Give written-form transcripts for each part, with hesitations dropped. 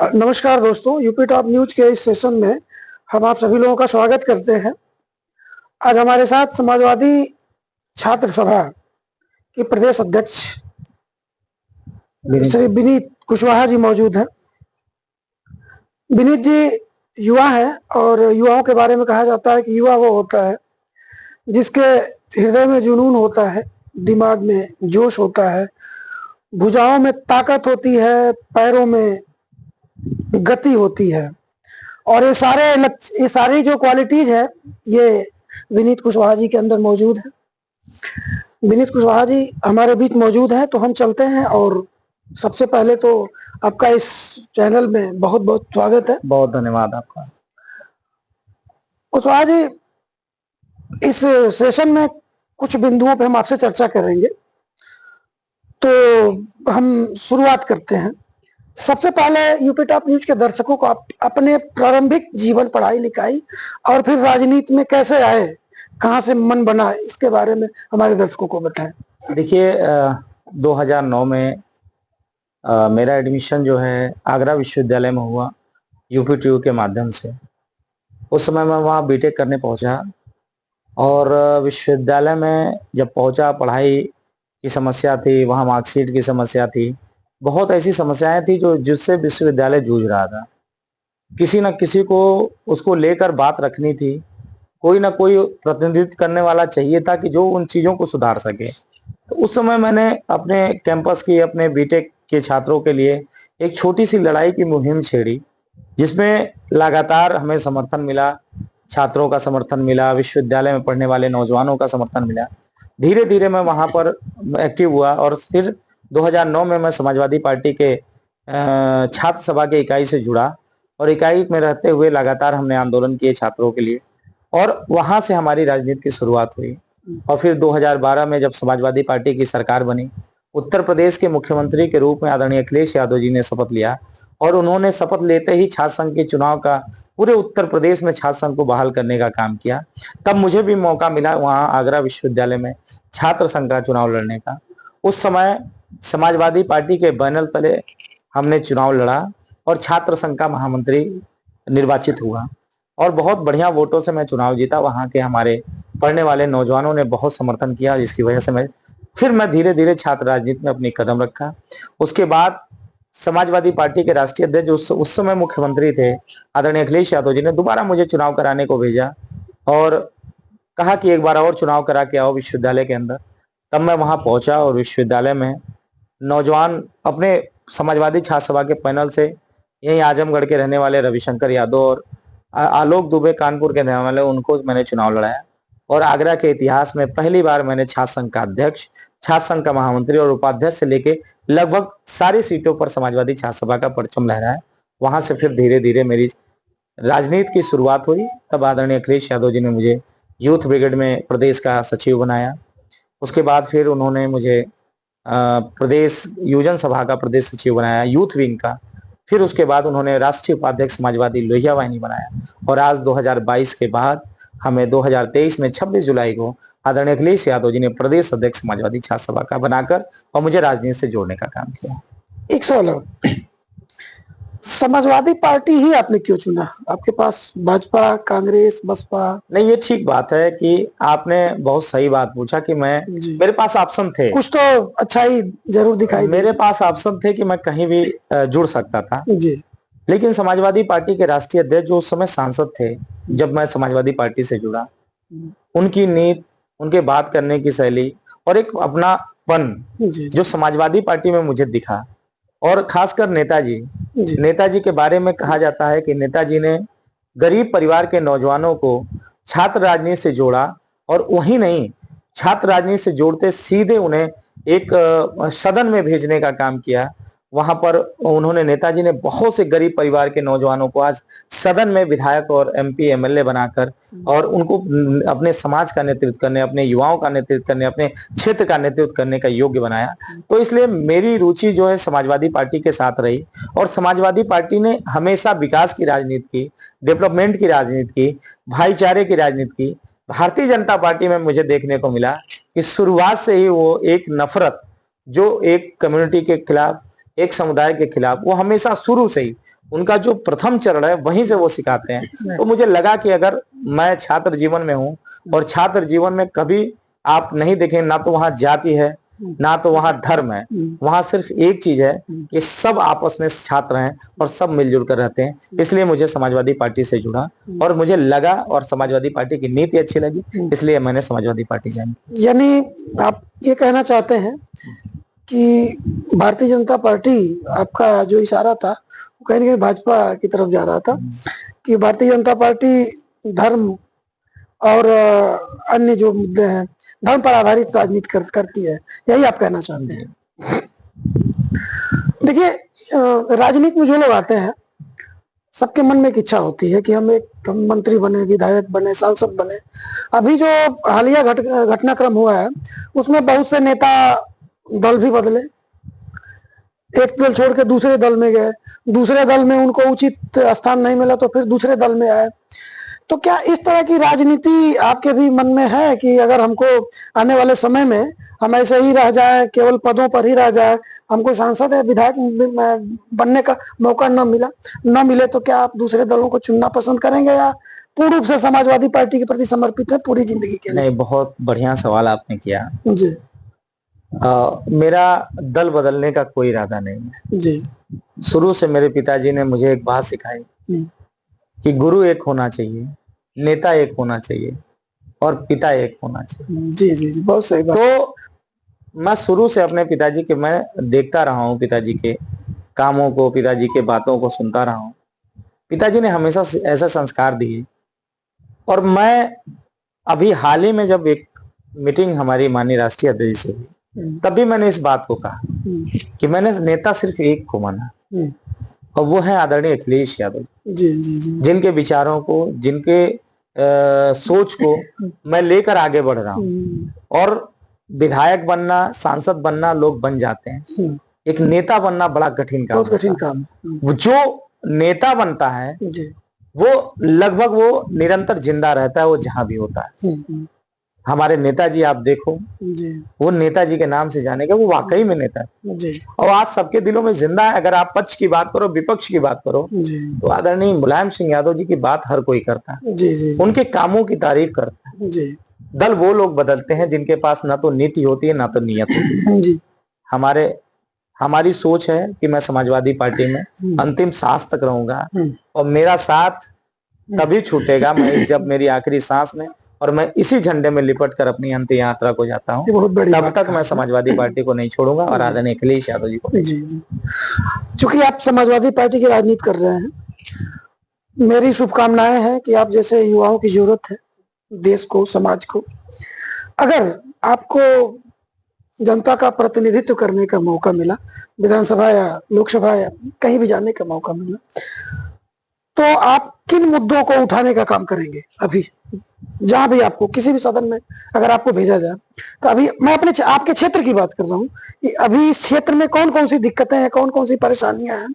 नमस्कार दोस्तों, UP top news के इस सेशन में हम आप सभी लोगों का स्वागत करते हैं। आज हमारे साथ समाजवादी छात्र सभा के प्रदेश अध्यक्ष श्री विनीत कुशवाहा जी मौजूद हैं। विनीत जी युवा हैं और युवाओं के बारे में कहा जाता है कि युवा वो होता है जिसके हृदय में जुनून होता है, दिमाग में जोश होता है, भुजाओं में ताकत होती है, पैरों में गति होती है। और ये सारी जो क्वालिटीज है ये विनीत कुशवाहा जी के अंदर मौजूद है। विनीत कुशवाहा जी हमारे बीच मौजूद हैं, तो हम चलते हैं। और सबसे पहले तो आपका इस चैनल में बहुत बहुत स्वागत है। बहुत धन्यवाद आपका। कुशवाहा जी, इस सेशन में कुछ बिंदुओं पे हम आपसे चर्चा करेंगे, तो हम शुरुआत करते हैं। सबसे पहले यूपी टॉप न्यूज के दर्शकों को आप अपने प्रारंभिक जीवन, पढ़ाई लिखाई और फिर राजनीति में कैसे आए, कहां से मन बना, इसके बारे में हमारे दर्शकों को बताएं। देखिए 2009 में मेरा एडमिशन जो है आगरा विश्वविद्यालय में हुआ, यूपीटीयू के माध्यम से। उस समय मैं वहाँ बीटेक करने पहुँचा और विश्वविद्यालय में जब पहुँचा, पढ़ाई की समस्या थी, वहाँ मार्कशीट की समस्या थी, बहुत ऐसी समस्याएं थी जिससे विश्वविद्यालय जूझ रहा था। किसी न किसी को उसको लेकर बात रखनी थी, कोई ना कोई प्रतिनिधित्व करने वाला चाहिए था कि जो उन चीज़ों को सुधार सके। तो उस समय मैंने अपने कैंपस की, अपने बीटेक के छात्रों के लिए एक छोटी सी लड़ाई की मुहिम छेड़ी, जिसमें लगातार हमें समर्थन मिला, छात्रों का समर्थन मिला, विश्वविद्यालय में पढ़ने वाले नौजवानों का समर्थन मिला। धीरे धीरे मैं वहाँ पर एक्टिव हुआ और फिर 2009 में मैं समाजवादी पार्टी के छात्र सभा के इकाई से जुड़ा और इकाई में रहते हुए लगातार हमने आंदोलन किए छात्रों के लिए, और वहां से हमारी राजनीति की शुरुआत हुई। और फिर 2012 में जब समाजवादी पार्टी की सरकार बनी, उत्तर प्रदेश के मुख्यमंत्री के रूप में आदरणीय अखिलेश यादव जी ने शपथ लिया और उन्होंने शपथ लेते ही छात्र संघ के चुनाव का पूरे उत्तर प्रदेश में छात्र संघ को बहाल करने का काम किया। तब मुझे भी मौका मिला वहां आगरा विश्वविद्यालय में छात्र संघ का चुनाव लड़ने का। उस समय समाजवादी पार्टी के बैनर तले हमने चुनाव लड़ा और छात्र संघ का महामंत्री निर्वाचित हुआ और बहुत बढ़िया वोटों से मैं चुनाव जीता। वहां के हमारे पढ़ने वाले नौजवानों ने बहुत समर्थन किया, जिसकी वजह से मैं धीरे धीरे छात्र राजनीति में अपनी कदम रखा। उसके बाद समाजवादी पार्टी के राष्ट्रीय अध्यक्ष जो उस समय मुख्यमंत्री थे आदरणीय अखिलेश यादव जी ने दोबारा मुझे चुनाव कराने को भेजा और कहा कि एक बार और चुनाव करा के आओ विश्वविद्यालय के अंदर। तब मैं वहां पहुंचा और विश्वविद्यालय में नौजवान अपने समाजवादी छात्र सभा के पैनल से, यही आजमगढ़ के रहने वाले रविशंकर यादव और आलोक दुबे कानपुर के रहने वाले, उनको मैंने चुनाव लड़ाया। और आगरा के इतिहास में पहली बार मैंने छात्र संघ का अध्यक्ष, छात्र संघ का महामंत्री और उपाध्यक्ष से लेके लगभग सारी सीटों पर समाजवादी छात्र सभा का परचम लहराया। वहां से फिर धीरे धीरे मेरी राजनीति की शुरुआत हुई। तब आदरणीय अखिलेश यादव जी ने मुझे यूथ ब्रिगेड में प्रदेश का सचिव बनाया। उसके बाद फिर उन्होंने मुझे प्रदेश युवजन सभा का प्रदेश सचिव बनाया, यूथ विंग का। फिर उसके बाद उन्होंने राष्ट्रीय उपाध्यक्ष समाजवादी लोहिया वाहिनी बनाया और आज 2022 के बाद हमें 2023 में 26 जुलाई को आदरणीय अखिलेश यादव जी ने प्रदेश अध्यक्ष समाजवादी छात्र सभा का बनाकर और मुझे राजनीति से जोड़ने का काम किया। एक सवाल, समाजवादी पार्टी ही आपने क्यों चुना? आपके पास भाजपा, कांग्रेस, बसपा? नहीं, ये ठीक बात है कि आपने बहुत सही बात पूछा कि मेरे पास ऑप्शन थे, कुछ तो अच्छाई जरूर दिखाई। मेरे पास ऑप्शन थे कि मैं कहीं भी जुड़ सकता था जी। लेकिन समाजवादी पार्टी के राष्ट्रीय अध्यक्ष जो उस समय सांसद थे, जब मैं समाजवादी पार्टी से जुड़ा, उनकी नीति, उनके बात करने की शैली और एक अपनापन जो समाजवादी पार्टी में मुझे दिखा, और खासकर नेताजी के बारे में कहा जाता है कि नेताजी ने गरीब परिवार के नौजवानों को छात्र राजनीति से जोड़ा और वही नहीं, छात्र राजनीति से जोड़ते सीधे उन्हें एक सदन में भेजने का काम किया। वहां पर उन्होंने, नेताजी ने बहुत से गरीब परिवार के नौजवानों को आज सदन में विधायक और एमपी एमएलए बनाकर और उनको अपने समाज का नेतृत्व करने, अपने युवाओं का नेतृत्व करने, अपने क्षेत्र का नेतृत्व करने का योग्य बनाया। तो इसलिए मेरी रुचि जो है समाजवादी पार्टी के साथ रही और समाजवादी पार्टी ने हमेशा विकास की राजनीति की, डेवलपमेंट की राजनीति की, भाईचारे की राजनीति की। भारतीय जनता पार्टी में मुझे देखने को मिला कि शुरुआत से ही वो एक नफरत, जो एक कम्युनिटी के खिलाफ, एक समुदाय के खिलाफ, वो हमेशा शुरू से ही उनका जो प्रथम चरण है वहीं से वो सिखाते हैं। तो मुझे लगा कि अगर मैं छात्र जीवन में हूँ और छात्र जीवन में कभी आप नहीं देखें, ना तो वहां जाति है ना तो वहां धर्म है, वहां सिर्फ एक चीज है कि सब आपस में छात्र हैं और सब मिलजुल कर रहते हैं। इसलिए मुझे समाजवादी पार्टी से जुड़ा और मुझे लगा और समाजवादी पार्टी की नीति अच्छी लगी, इसलिए मैंने समाजवादी पार्टी ज्वाइन की। यानी आप ये कहना चाहते हैं कि भारतीय जनता पार्टी, आपका जो इशारा था वो कहीं ना कहीं भाजपा की तरफ जा रहा था, कि भारतीय जनता पार्टी धर्म और अन्य जो मुद्दे हैं, धर्म पर आधारित राजनीति करती है, यही आप कहना चाहते हैं? देखिए, राजनीति में जो लोग आते हैं सबके मन में एक इच्छा होती है कि हम मंत्री बने, विधायक बने, सांसद बने। अभी जो हालिया घटनाक्रम हुआ है उसमें बहुत से नेता दल भी बदले, एक दल छोड़ के दूसरे दल में गए, दूसरे दल में उनको उचित स्थान नहीं मिला तो फिर दूसरे दल में आए। तो क्या इस तरह की राजनीति आपके भी मन में है कि अगर हमको आने वाले समय में हम ऐसे ही रह जाए, केवल पदों पर ही रह जाए, हमको सांसद या विधायक बनने का मौका न मिले तो क्या आप दूसरे दलों को चुनना पसंद करेंगे, या पूर्ण रूप से समाजवादी पार्टी के प्रति समर्पित है पूरी जिंदगी के लिए? नहीं, बहुत बढ़िया सवाल आपने किया जी। मेरा दल बदलने का कोई इरादा नहीं है जी। शुरू से मेरे पिताजी ने मुझे एक बात सिखाई कि गुरु एक होना चाहिए, नेता एक होना चाहिए और पिता एक होना चाहिए। जी जी जी, बहुत सही बात। तो मैं शुरू से अपने पिताजी के मैं देखता रहा हूँ, पिताजी के कामों को, पिताजी के बातों को सुनता रहा हूँ। पिताजी ने हमेशा ऐसा संस्कार दिए। और मैं अभी हाल ही में जब एक मीटिंग हमारी माननीय राष्ट्रीय अध्यक्ष से हुई, तब भी मैंने इस बात को कहा कि मैंने नेता सिर्फ एक को माना और वो है आदरणीय अखिलेश यादव जी, जी, जी। जिनके विचारों को, जिनके सोच को मैं लेकर आगे बढ़ रहा हूँ। और विधायक बनना, सांसद बनना लोग बन जाते हैं, एक नेता बनना बड़ा कठिन काम, बहुत कठिन काम। जो नेता बनता है वो लगभग वो निरंतर जिंदा रहता है, वो जहां भी होता है। हमारे नेताजी आप देखो जी, वो नेताजी के नाम से जाने के, वो वाकई में नेता है और आज सबके दिलों में जिंदा है। अगर आप पक्ष की बात करो, विपक्ष की बात करो तो आदरणीय मुलायम सिंह यादव जी की बात हर कोई करता है जी, उनके कामों की तारीफ करता है जी। दल वो लोग बदलते हैं जिनके पास ना तो नीति होती है ना तो नियत होती है। हमारी सोच है कि मैं समाजवादी पार्टी में अंतिम सांस तक रहूंगा और मेरा साथ तभी छूटेगा मैं जब मेरी आखिरी सांस में और मैं इसी झंडे में लिपट कर अपनी अंतिम यात्रा को जाता हूं। तब तक मैं समाजवादी पार्टी को नहीं छोड़ूंगा और आदरणीय अखिलेश यादव जी को नहीं। जी। चूंकि आप समाजवादी पार्टी की राजनीति कर रहे हैं, मेरी शुभकामनाएं हैं कि आप जैसे युवाओं की जरूरत है देश को, समाज को। अगर आपको जनता का प्रतिनिधित्व करने का मौका मिला, विधानसभा या लोकसभा या कहीं भी जाने का मौका मिला, तो आप किन मुद्दों को उठाने का काम करेंगे? अभी जहां भी आपको, किसी भी सदन में अगर आपको भेजा जाए, तो अभी मैं अपने आपके क्षेत्र की बात कर रहा हूँ कि अभी इस क्षेत्र में कौन कौन सी दिक्कतें हैं, कौन कौन सी परेशानियां हैं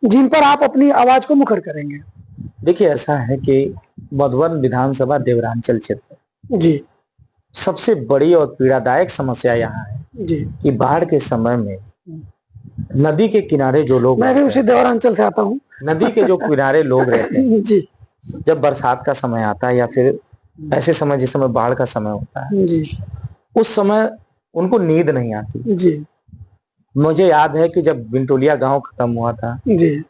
जिन पर आप अपनी आवाज को मुखर करेंगे? देखिए, ऐसा है कि मधुबन विधानसभा देवरांचल क्षेत्र जी, सबसे बड़ी और पीड़ादायक समस्या यहाँ है जी कि बाढ़ के समय में नदी के किनारे जो लोग, मैं भी उसी देवरांचल से आता हूँ, नदी के जो किनारे लोग रहते हैं जी, जब बरसात का समय आता है या फिर ऐसे समय जिस समय बाढ़ का समय होता है जी, उस समय उनको नींद नहीं आती जी। मुझे याद है कि जब बिंटोलिया गांव खत्म हुआ था जी,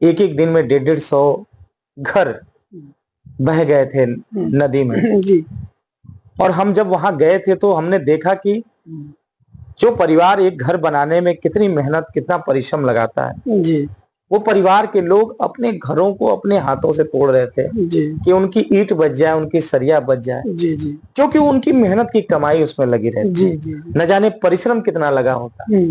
एक एक दिन में 150 घर बह गए थे नदी में जी। और हम जब वहां गए थे तो हमने देखा कि जो परिवार एक घर बनाने में कितनी मेहनत, कितना परिश्रम लगाता है जी, वो परिवार के लोग अपने घरों को अपने हाथों से तोड़ रहे थे जी, कि उनकी ईंट बच जाए, उनकी सरिया बच जाए जी जी, क्योंकि उनकी मेहनत की कमाई उसमें लगी रहती जी जी, न जाने परिश्रम कितना लगा होता है।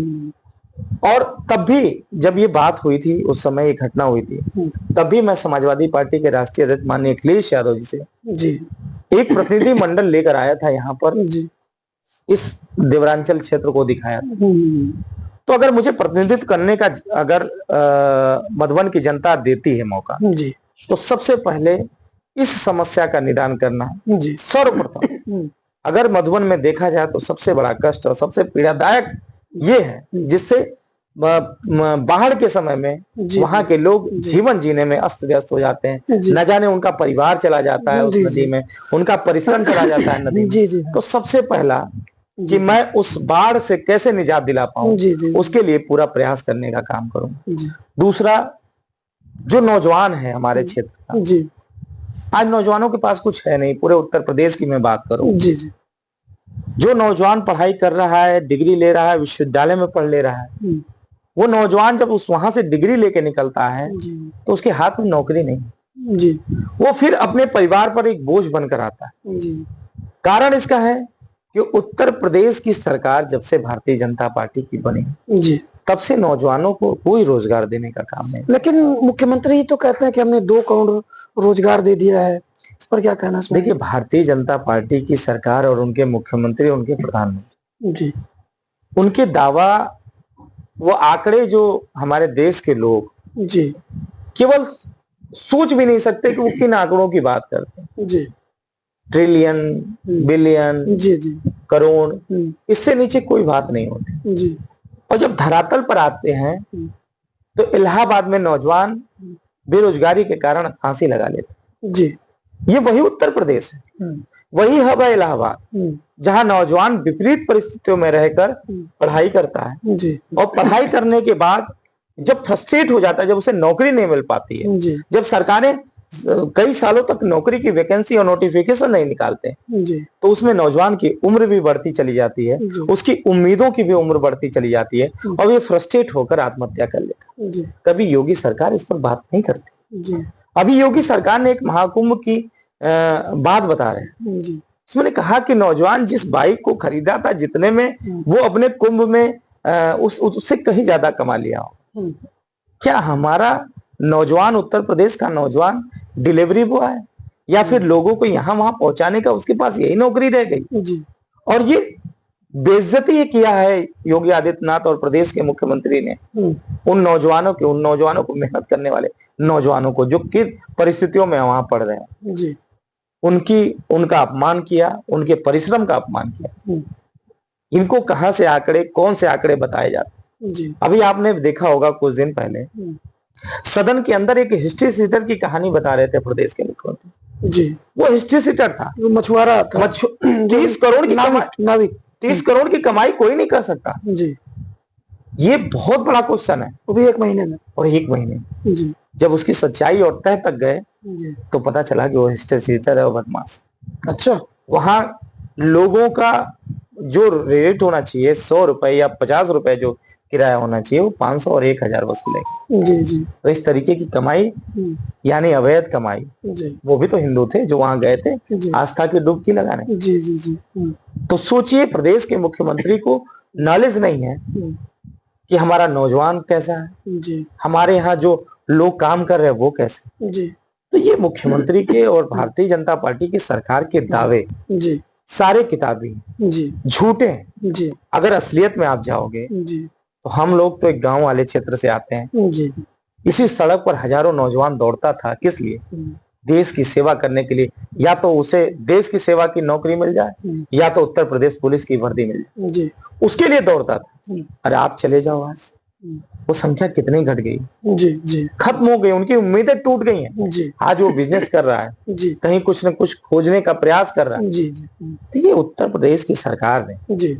और तब भी जब ये बात हुई थी, उस समय ये घटना हुई थी, तब भी मैं समाजवादी पार्टी के राष्ट्रीय अध्यक्ष माननीय अखिलेश यादव जी से जी एक प्रतिनिधि मंडल लेकर आया था यहाँ पर जी, इस देवरांचल क्षेत्र को दिखाया था। तो अगर मुझे प्रतिनिधित्व करने का अगर मधुबन की जनता देती है मौका जी, तो सबसे पहले इस समस्या का निदान करना जी सर्वप्रथम। अगर मधुबन में देखा जाए तो सबसे बड़ा कष्ट और सबसे पीड़ादायक ये है जिससे बाढ़ के समय में जी, वहां के लोग जी। जीवन जीने में अस्त व्यस्त हो जाते हैं, जी। न जाने उनका परिवार चला जाता है उस जी, नदी जी। में, उनका परिश्रम चला जाता है नदी में। जी, जी। तो सबसे पहला जी, कि जी। मैं उस बाढ़ से कैसे निजात दिला पाऊं, जी, जी, जी। उसके लिए पूरा प्रयास करने का काम करूंगा। जी। दूसरा, जो नौजवान है हमारे क्षेत्र का, जी। आज नौजवानों के पास कुछ है नहीं। पूरे उत्तर प्रदेश की मैं बात करूं, जी, जी। जो नौजवान पढ़ाई कर रहा है, डिग्री ले रहा है, विश्वविद्यालय में पढ़ ले रहा है, हुँ। वो नौजवान जब उस वहां से डिग्री लेके निकलता है जी। तो उसके हाथ में नौकरी नहीं, जी। वो फिर अपने परिवार पर एक बोझ बनकर आता है। जी। कारण इसका है कि उत्तर प्रदेश की सरकार जब से भारतीय जनता पार्टी की बनी, जी। तब से नौजवानों को कोई रोजगार देने का काम नहीं। लेकिन मुख्यमंत्री तो कहते हैं कि हमने 2 करोड़ रोजगार दे दिया है। इस पर क्या कहना देखिए, चाहेंगे? भारतीय जनता पार्टी की सरकार और उनके मुख्यमंत्री, उनके प्रधानमंत्री, जी। उनके दावा, वो आंकड़े जो हमारे देश के लोग जी। केवल सोच भी नहीं सकते कि वो किन आंकड़ों की बात करते हैं। जी। ट्रिलियन, बिलियन, जी, जी। करोड़, हुँ। इससे नीचे कोई बात नहीं होती। जी। और जब धरातल पर आते हैं हुँ। तो इलाहाबाद में नौजवान बेरोजगारी के कारण फांसी लगा लेते। जी। ये वही उत्तर प्रदेश है, हुँ। वही हब है इलाहाबाद, हुँ। जहां नौजवान विपरीत परिस्थितियों में रहकर पढ़ाई करता है, जी। और पढ़ाई करने के बाद जब फ्रस्ट्रेट हो जाता है, जब उसे नौकरी नहीं मिल पाती है, जी। जब सरकारें कई सालों तक नौकरी की वैकेंसी और नोटिफिकेशन नहीं निकालते, जी। तो उसमें नौजवान की उम्र भी बढ़ती चली जाती है, जी। उसकी उम्मीदों की भी उम्र बढ़ती चली जाती है, और ये फ्रस्ट्रेट होकर आत्महत्या कर लेता है। जी। कभी योगी सरकार इस पर बात नहीं करती। जी। अभी योगी सरकार ने एक महाकुंभ की बात बता रहे हैं। जी। उसमें कहा कि नौजवान जिस बाइक को खरीदा था, जितने में वो अपने कुंभ में उससे कहीं ज्यादा कमा लिया हो। क्या हमारा नौजवान, उत्तर प्रदेश का नौजवान डिलीवरी बॉय है, या फिर लोगों को यहां वहां पहुंचाने का उसके पास यही नौकरी रह गई? जी। और ये बेइज्जती ये किया है योगी आदित्यनाथ और प्रदेश के मुख्यमंत्री ने उन नौजवानों को, मेहनत करने वाले नौजवानों को, जो किन परिस्थितियों में वहां पढ़ रहे हैं, जी। उनका अपमान किया, उनके परिश्रम का अपमान किया। इनको कहां से आंकड़े, कौन से आंकड़े बताए जाते? जी। अभी आपने देखा होगा कुछ दिन पहले सदन के अंदर एक हिस्ट्री सीटर की कहानी बता रहे थे प्रदेश के मुख्यमंत्री जी। वो हिस्ट्री सीटर था, वो मछुआरा था। 30 करोड़ की कमाई, नाविक 30 करोड़ की कमाई कोई नहीं कर सकता। जी। ये बहुत बड़ा क्वेश्चन है, वो भी 1 महीने में। और 1 महीने जी। जब उसकी सच्चाई और तह तक गए जी। तो पता चला कि वो हिस्ट्री सीटर है और बदमाश। अच्छा। वहां लोगों का जो रेट होना चाहिए 100 रुपए या 50 रुपए जो किराया होना चाहिए, वो 500 और 1000 वसूले। जी। जी। तो इस तरीके की कमाई, यानी अवैध कमाई, जी। वो भी तो हिंदू थे जो वहां गए थे जी। आस्था की डुबकी लगाने। जी। जी। जी। तो सोचिए, प्रदेश के मुख्यमंत्री को नॉलेज नहीं है कि हमारा नौजवान कैसा है, जी। हमारे यहाँ जो लोग काम कर रहे हैं वो कैसे। जी। तो ये मुख्यमंत्री के और भारतीय जनता पार्टी की सरकार के दावे जी। सारे किताबी जी। झूठे हैं। जी। अगर असलियत में आप जाओगे जी। तो हम लोग तो एक गांव वाले क्षेत्र से आते हैं। जी। इसी सड़क पर हजारों नौजवान दौड़ता था, किस लिए? देश की सेवा करने के लिए। या तो उसे देश की सेवा की नौकरी मिल जाए, या तो उत्तर प्रदेश पुलिस की वर्दी मिल जाए, जी। उसके लिए दौड़ता था। अरे आप चले जाओ, आज वो संख्या कितनी घट गई, जी। जी। खत्म हो गई, उनकी उम्मीदें टूट गई हैं। जी। आज वो बिजनेस कर रहा है, जी। कहीं कुछ न कुछ खोजने का प्रयास कर रहा है। जी। जी। तो ये उत्तर प्रदेश की सरकार ने जी।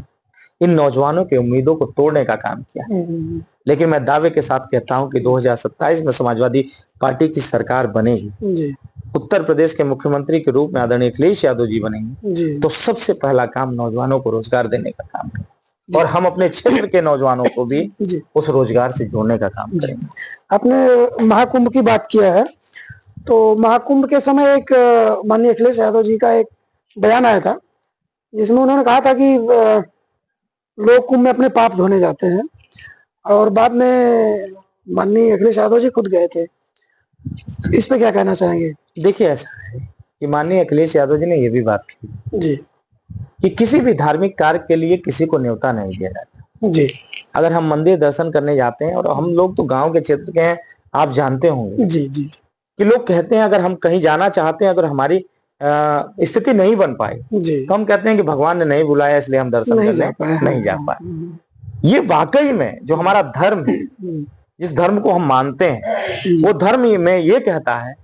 इन नौजवानों की उम्मीदों को तोड़ने का काम किया। लेकिन मैं दावे के साथ कहता हूं कि 2027 में समाजवादी पार्टी की सरकार बनेगी, जी। उत्तर प्रदेश के मुख्यमंत्री के रूप में आदरणीय अखिलेश यादव जी बनेंगे, जी। तो सबसे पहला काम नौजवानों को रोजगार देने का काम करें, और हम अपने क्षेत्र के नौजवानों को भी जी। उस रोजगार से जोड़ने का काम करेंगे। आपने महाकुंभ की बात किया है, तो महाकुंभ के समय एक माननीय अखिलेश यादव जी का एक बयान आया था, जिसमें उन्होंने कहा था कि लोग कुंभ में अपने पाप धोने जाते हैं, और बाद में माननीय अखिलेश यादव जी खुद गए थे। इस पे क्या कहना चाहेंगे? देखिए, ऐसा है कि माननीय अखिलेश यादव जी ने यह भी बात की जी। कि किसी भी धार्मिक कार्य के लिए किसी को न्योता नहीं दिया जाता। जी। अगर हम मंदिर दर्शन करने जाते हैं, और हम लोग तो गांव के क्षेत्र के हैं, आप जानते होंगे जी। जी। कि लोग कहते हैं अगर हम कहीं जाना चाहते हैं, अगर हमारी स्थिति नहीं बन पाई, जी। तो हम कहते हैं कि भगवान ने नहीं बुलाया इसलिए हम दर्शन करने नहीं जा पाए। ये वाकई में जो हमारा धर्म है, जिस धर्म को हम मानते हैं, वो धर्म में ये कहता है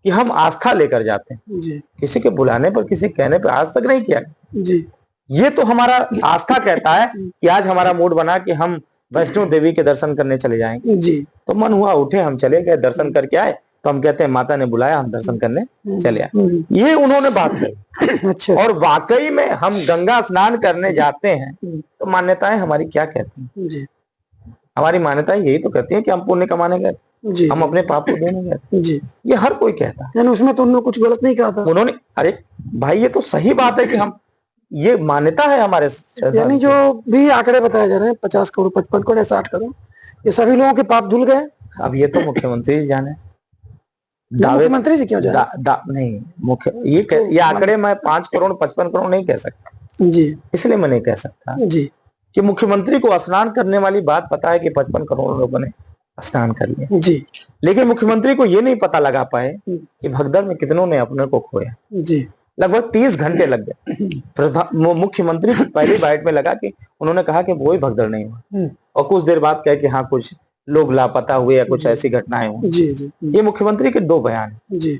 कि हम आस्था लेकर जाते हैं। जी किसी के बुलाने पर, किसी कहने पर आज तक नहीं किया। जी ये तो हमारा आस्था कहता है कि आज हमारा मूड बना कि हम वैष्णो देवी के दर्शन करने चले जाएंगे, जी तो मन हुआ उठे, हम चले गए, दर्शन करके आए, तो हम कहते हैं माता ने बुलाया, हम दर्शन करने चले आए। ये उन्होंने बात कही। अच्छा। और वाकई में हम गंगा स्नान करने जाते हैं तो मान्यताएं हमारी क्या कहती हैं? जी हमारी मान्यताएं यही तो कहती है कि हम पुण्य कमाने गए, जी हम अपने पाप को देने गए। जी, ये हर कोई कहता है। यानी उसमें तो उन्होंने कुछ गलत नहीं कहा था। उन्होंने, अरे भाई ये तो सही बात है कि हम, ये मान्यता है हमारे यानी जो भी आंकड़े बताए जा रहे हैं 50 करोड़, 55 करोड़, 60 करोड़, ये सभी लोगों के पाप धुल गए। अब ये तो मुख्यमंत्री जी जाने, मुख्यमंत्री जी क्यों जाने? नहीं, ये आंकड़े मैं 5 करोड़ 55 करोड़ नहीं कह सकता जी, इसलिए मैं नहीं कह सकता जी कि मुख्यमंत्री को स्नान करने वाली बात पता है कि 55 करोड़ लोगों ने स्नान कर लिया जी, लेकिन मुख्यमंत्री को ये नहीं पता लगा पाए कि भगदड़ में कितनों ने अपने को खोया। जी, लगभग 30 घंटे लग गए। मुख्यमंत्री की पहली बाइट में लगा कि उन्होंने कहा कि कोई भगदड़ नहीं हुआ, और कुछ देर बाद कहे कि हाँ कुछ लोग लापता हुए या कुछ ऐसी घटनाएं हुई। जी जी, ये मुख्यमंत्री के 2 बयान हैं। जी,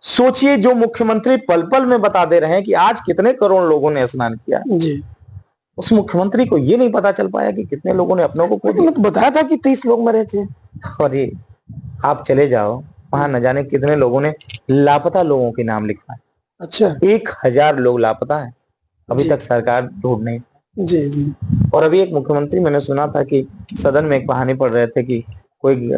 सोचिए, जो मुख्यमंत्री पल पल में बता दे रहे हैं कि आज कितने करोड़ लोगों ने स्नान किया, जी, उस मुख्यमंत्री को ये नहीं पता चल पाया कि कितने लोगों ने अपनों को खो दिया। तो बताया था कि 30 लोग मरे थे। और ये आप चले जाओ, वहां न जाने कितने लोगों ने लापता लोगों के नाम लिखा है। अच्छा, 1000 लोग लापता है, अभी तक सरकार ढूंढ नहीं। जी जी, और अभी एक मुख्यमंत्री, मैंने सुना था कि सदन में एक कहानी पढ़ रहे थे कि कोई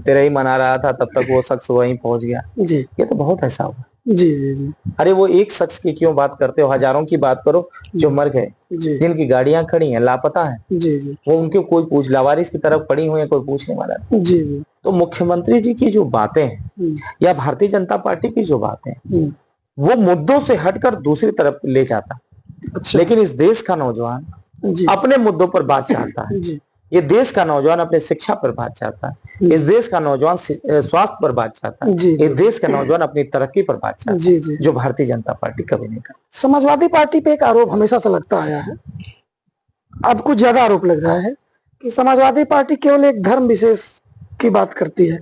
तेरही मना रहा था, तब तक वो शख्स वहीं पहुंच गया। जी, ये तो बहुत ऐसा हुआ। जी जी जी, अरे वो एक शख्स की क्यों बात करते हो, हजारों की बात करो जो मर गए, जी, जिनकी गाड़ियां खड़ी हैं, लापता है, जी जी, वो उनके कोई पूछ, लावारिस की तरफ पड़ी हुई है, कोई पूछने वाला नहीं। जी जी, तो मुख्यमंत्री जी की जो बातें हैं या भारतीय जनता पार्टी की जो बातें हैं, वो मुद्दों से हटकर दूसरी तरफ ले जाता। अच्छा, लेकिन इस देश का नौजवान जी, अपने मुद्दों पर बात चाहता है। जी, ये देश का नौजवान अपने शिक्षा पर बात चाहता है। इस देश का नौजवान स्वास्थ्य पर बात चाहता है। जी, इस देश का नौजवान अपनी तरक्की पर बात चाहता है, जी जी, जो भारतीय जनता पार्टी कभी नहीं करती। समाजवादी पार्टी पे एक आरोप हमेशा से लगता आया है, अब कुछ ज्यादा आरोप लग रहा है कि समाजवादी पार्टी केवल एक धर्म विशेष की बात करती है,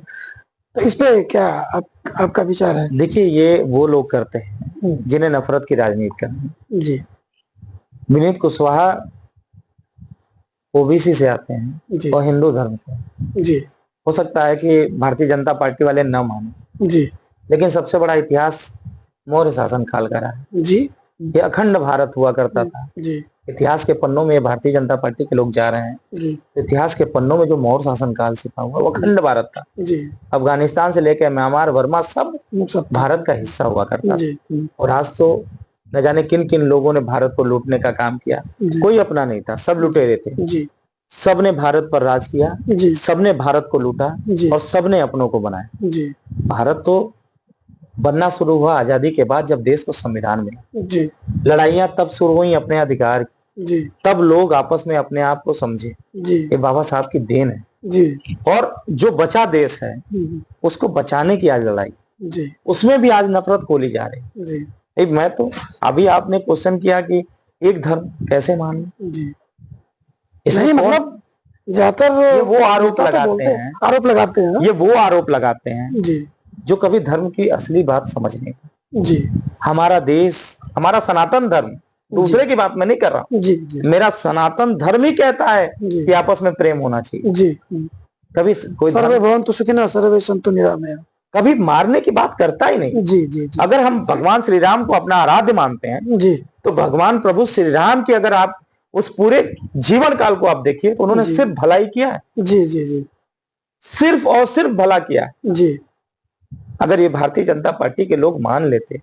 तो इस पे क्या आपका विचार है? देखिए, ये वो लोग करते हैं जिन्हें नफरत की राजनीति करनी है। जी, विनीत कुशवाहा ओबीसी से आते हैं जी, और हिंदू धर्म के। जी, हो सकता है कि भारतीय जनता पार्टी वाले न माने, जी, लेकिन सबसे बड़ा इतिहास मौर्य शासन काल का रहा है। जी, ये अखंड भारत हुआ करता था। जी, इतिहास के पन्नों में भारतीय जनता पार्टी के लोग जा रहे हैं, जी, इतिहास के पन्नों में जो मौर्य शासन काल छिपा हुआ, वो अखंड भारत था। जी, अफगानिस्तान से लेकर म्यांमार, बर्मा, सब सब भारत का हिस्सा हुआ करता था। जी, और आज तो न जाने किन किन लोगों ने भारत को लूटने का काम किया। कोई अपना नहीं था, सब लुटेरे थे। जी, सबने भारत पर राज किया, जी, सबने भारत को लूटा जी, और सबने अपनों को बनाया। जी, भारत तो बनना शुरू हुआ आजादी के बाद, जब देश को संविधान मिला। जी, लड़ाइयां तब शुरू हुई अपने अधिकार की, जी, तब लोग आपस में अपने आप को समझे। जी, ये बाबा साहब की देन है। जी, और जो बचा देश है, उसको बचाने की आज लड़ाई, जी, उसमें भी आज नफरत खोली जा रही। जी, मैं तो, अभी आपने क्वेश्चन किया कि एक धर्म कैसे माने, जी, इसमें नहीं मतलब ज्यादातर ये वो आरोप लगाते हैं, ना? ये वो आरोप लगाते हैं जी, जो कभी धर्म की असली बात समझ नहीं। जी, हमारा देश, हमारा सनातन धर्म, दूसरे की बात मैं नहीं कर रहा हूँ, जी, जी, मेरा सनातन धर्म ही कहता है जी, कि आपस में प्रेम होना चाहिए। जी, कभी कोई सर्वे भवन्तु सुखिनः सर्वे सन्तु निरामया। कभी मारने की बात करता ही नहीं। जी, जी, जी, अगर हम भगवान श्री राम को अपना आराध्य मानते हैं, जी, तो भगवान प्रभु श्री राम की अगर आप उस पूरे जीवन काल को आप देखिए, तो उन्होंने सिर्फ भलाई किया है। जी, जी, जी, सिर्फ और सिर्फ भला किया है। जी, अगर ये भारतीय जनता पार्टी के लोग मान लेते,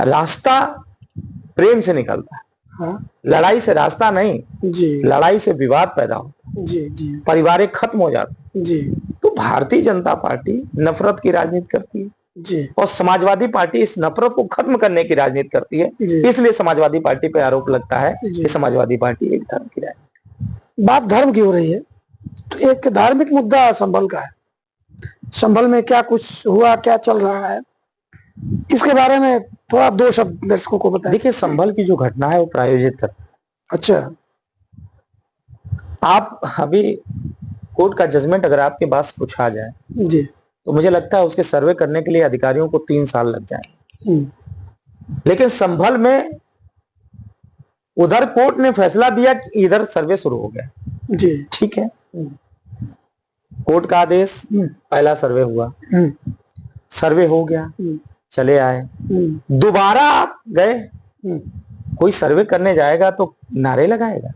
रास्ता प्रेम से निकलता है, हाँ, लड़ाई से रास्ता नहीं, जी, लड़ाई से विवाद पैदा होता, जी, जी, परिवार खत्म हो जाते। जी, तो भारतीय जनता पार्टी नफरत की राजनीति करती है, जी, और समाजवादी पार्टी इस नफरत को खत्म करने की राजनीति करती है। जी, इसलिए समाजवादी पार्टी पे आरोप लगता है जी। कि समाजवादी पार्टी एक धर्म की राजनीति। बात धर्म की हो रही है, तो एक धार्मिक मुद्दा संभल का है। संभल में क्या कुछ हुआ, क्या चल रहा है, इसके बारे में थोड़ा 2 शब्द दर्शकों को बताएं। देखिए, संभल की जो घटना है वो प्रायोजित करता है। अच्छा, आप अभी कोर्ट का जजमेंट अगर आपके पास कुछ आ जाए जी। तो मुझे लगता है उसके सर्वे करने के लिए अधिकारियों को 3 साल लग जाए। लेकिन संभल में उधर कोर्ट ने फैसला दिया कि इधर सर्वे शुरू हो गया। जी। ठीक है, कोर्ट का आदेश, पहला सर्वे हुआ, सर्वे हो गया, चले आए, दोबारा आप गए, कोई सर्वे करने जाएगा तो नारे लगाएगा।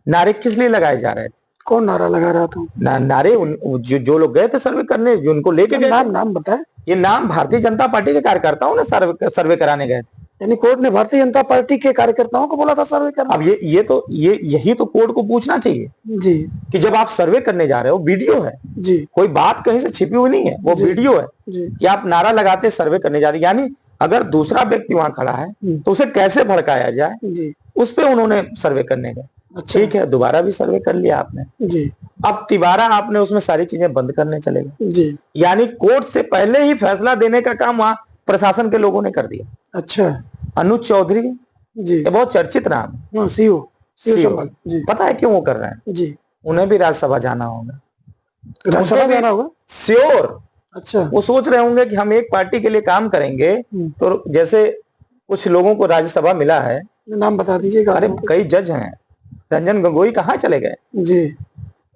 नारे किस लिए लगाए जा रहे थे? कौन नारा लगा रहा था? नारे जो लोग गए थे सर्वे करने, जो उनको लेके गए, नाम बताए। ये नाम भारतीय जनता पार्टी के कार्यकर्ताओं ने सर्वे कराने गए थे। यानी कोर्ट ने भारतीय जनता पार्टी के कार्यकर्ताओं को बोला था सर्वे करना। अब यही तो कोर्ट को पूछना चाहिए जी कि जब आप सर्वे करने जा रहे हो, वीडियो है जी, कोई बात कहीं से छिपी हुई नहीं है, वो वीडियो है कि आप नारा लगाते सर्वे करने जा रहे, यानी अगर दूसरा व्यक्ति वहां खड़ा है तो उसे कैसे भड़काया जाए, उस पे उन्होंने सर्वे करने गए। अच्छा। ठीक है, दोबारा भी सर्वे कर लिया आपने जी। अब तिबारा आपने उसमें सारी चीजें बंद करने चले गए जी। यानी कोर्ट से पहले ही फैसला देने का काम वहां प्रशासन के लोगों ने कर दिया। अच्छा। अनुज चौधरी जी, ये बहुत चर्चित नाम है, सीओ संभल जी। पता है क्यों वो कर रहे हैं? जी, उन्हें भी राज्यसभा जाना होगा, राज्यसभा जाना होगा श्योर। अच्छा। वो सोच रहे होंगे कि हम एक पार्टी के लिए काम करेंगे तो जैसे कुछ लोगों को राज्यसभा मिला है, नाम बता दीजिएगा। अरे कई जज हैं, रंजन गोगोई कहाँ चले गए जी,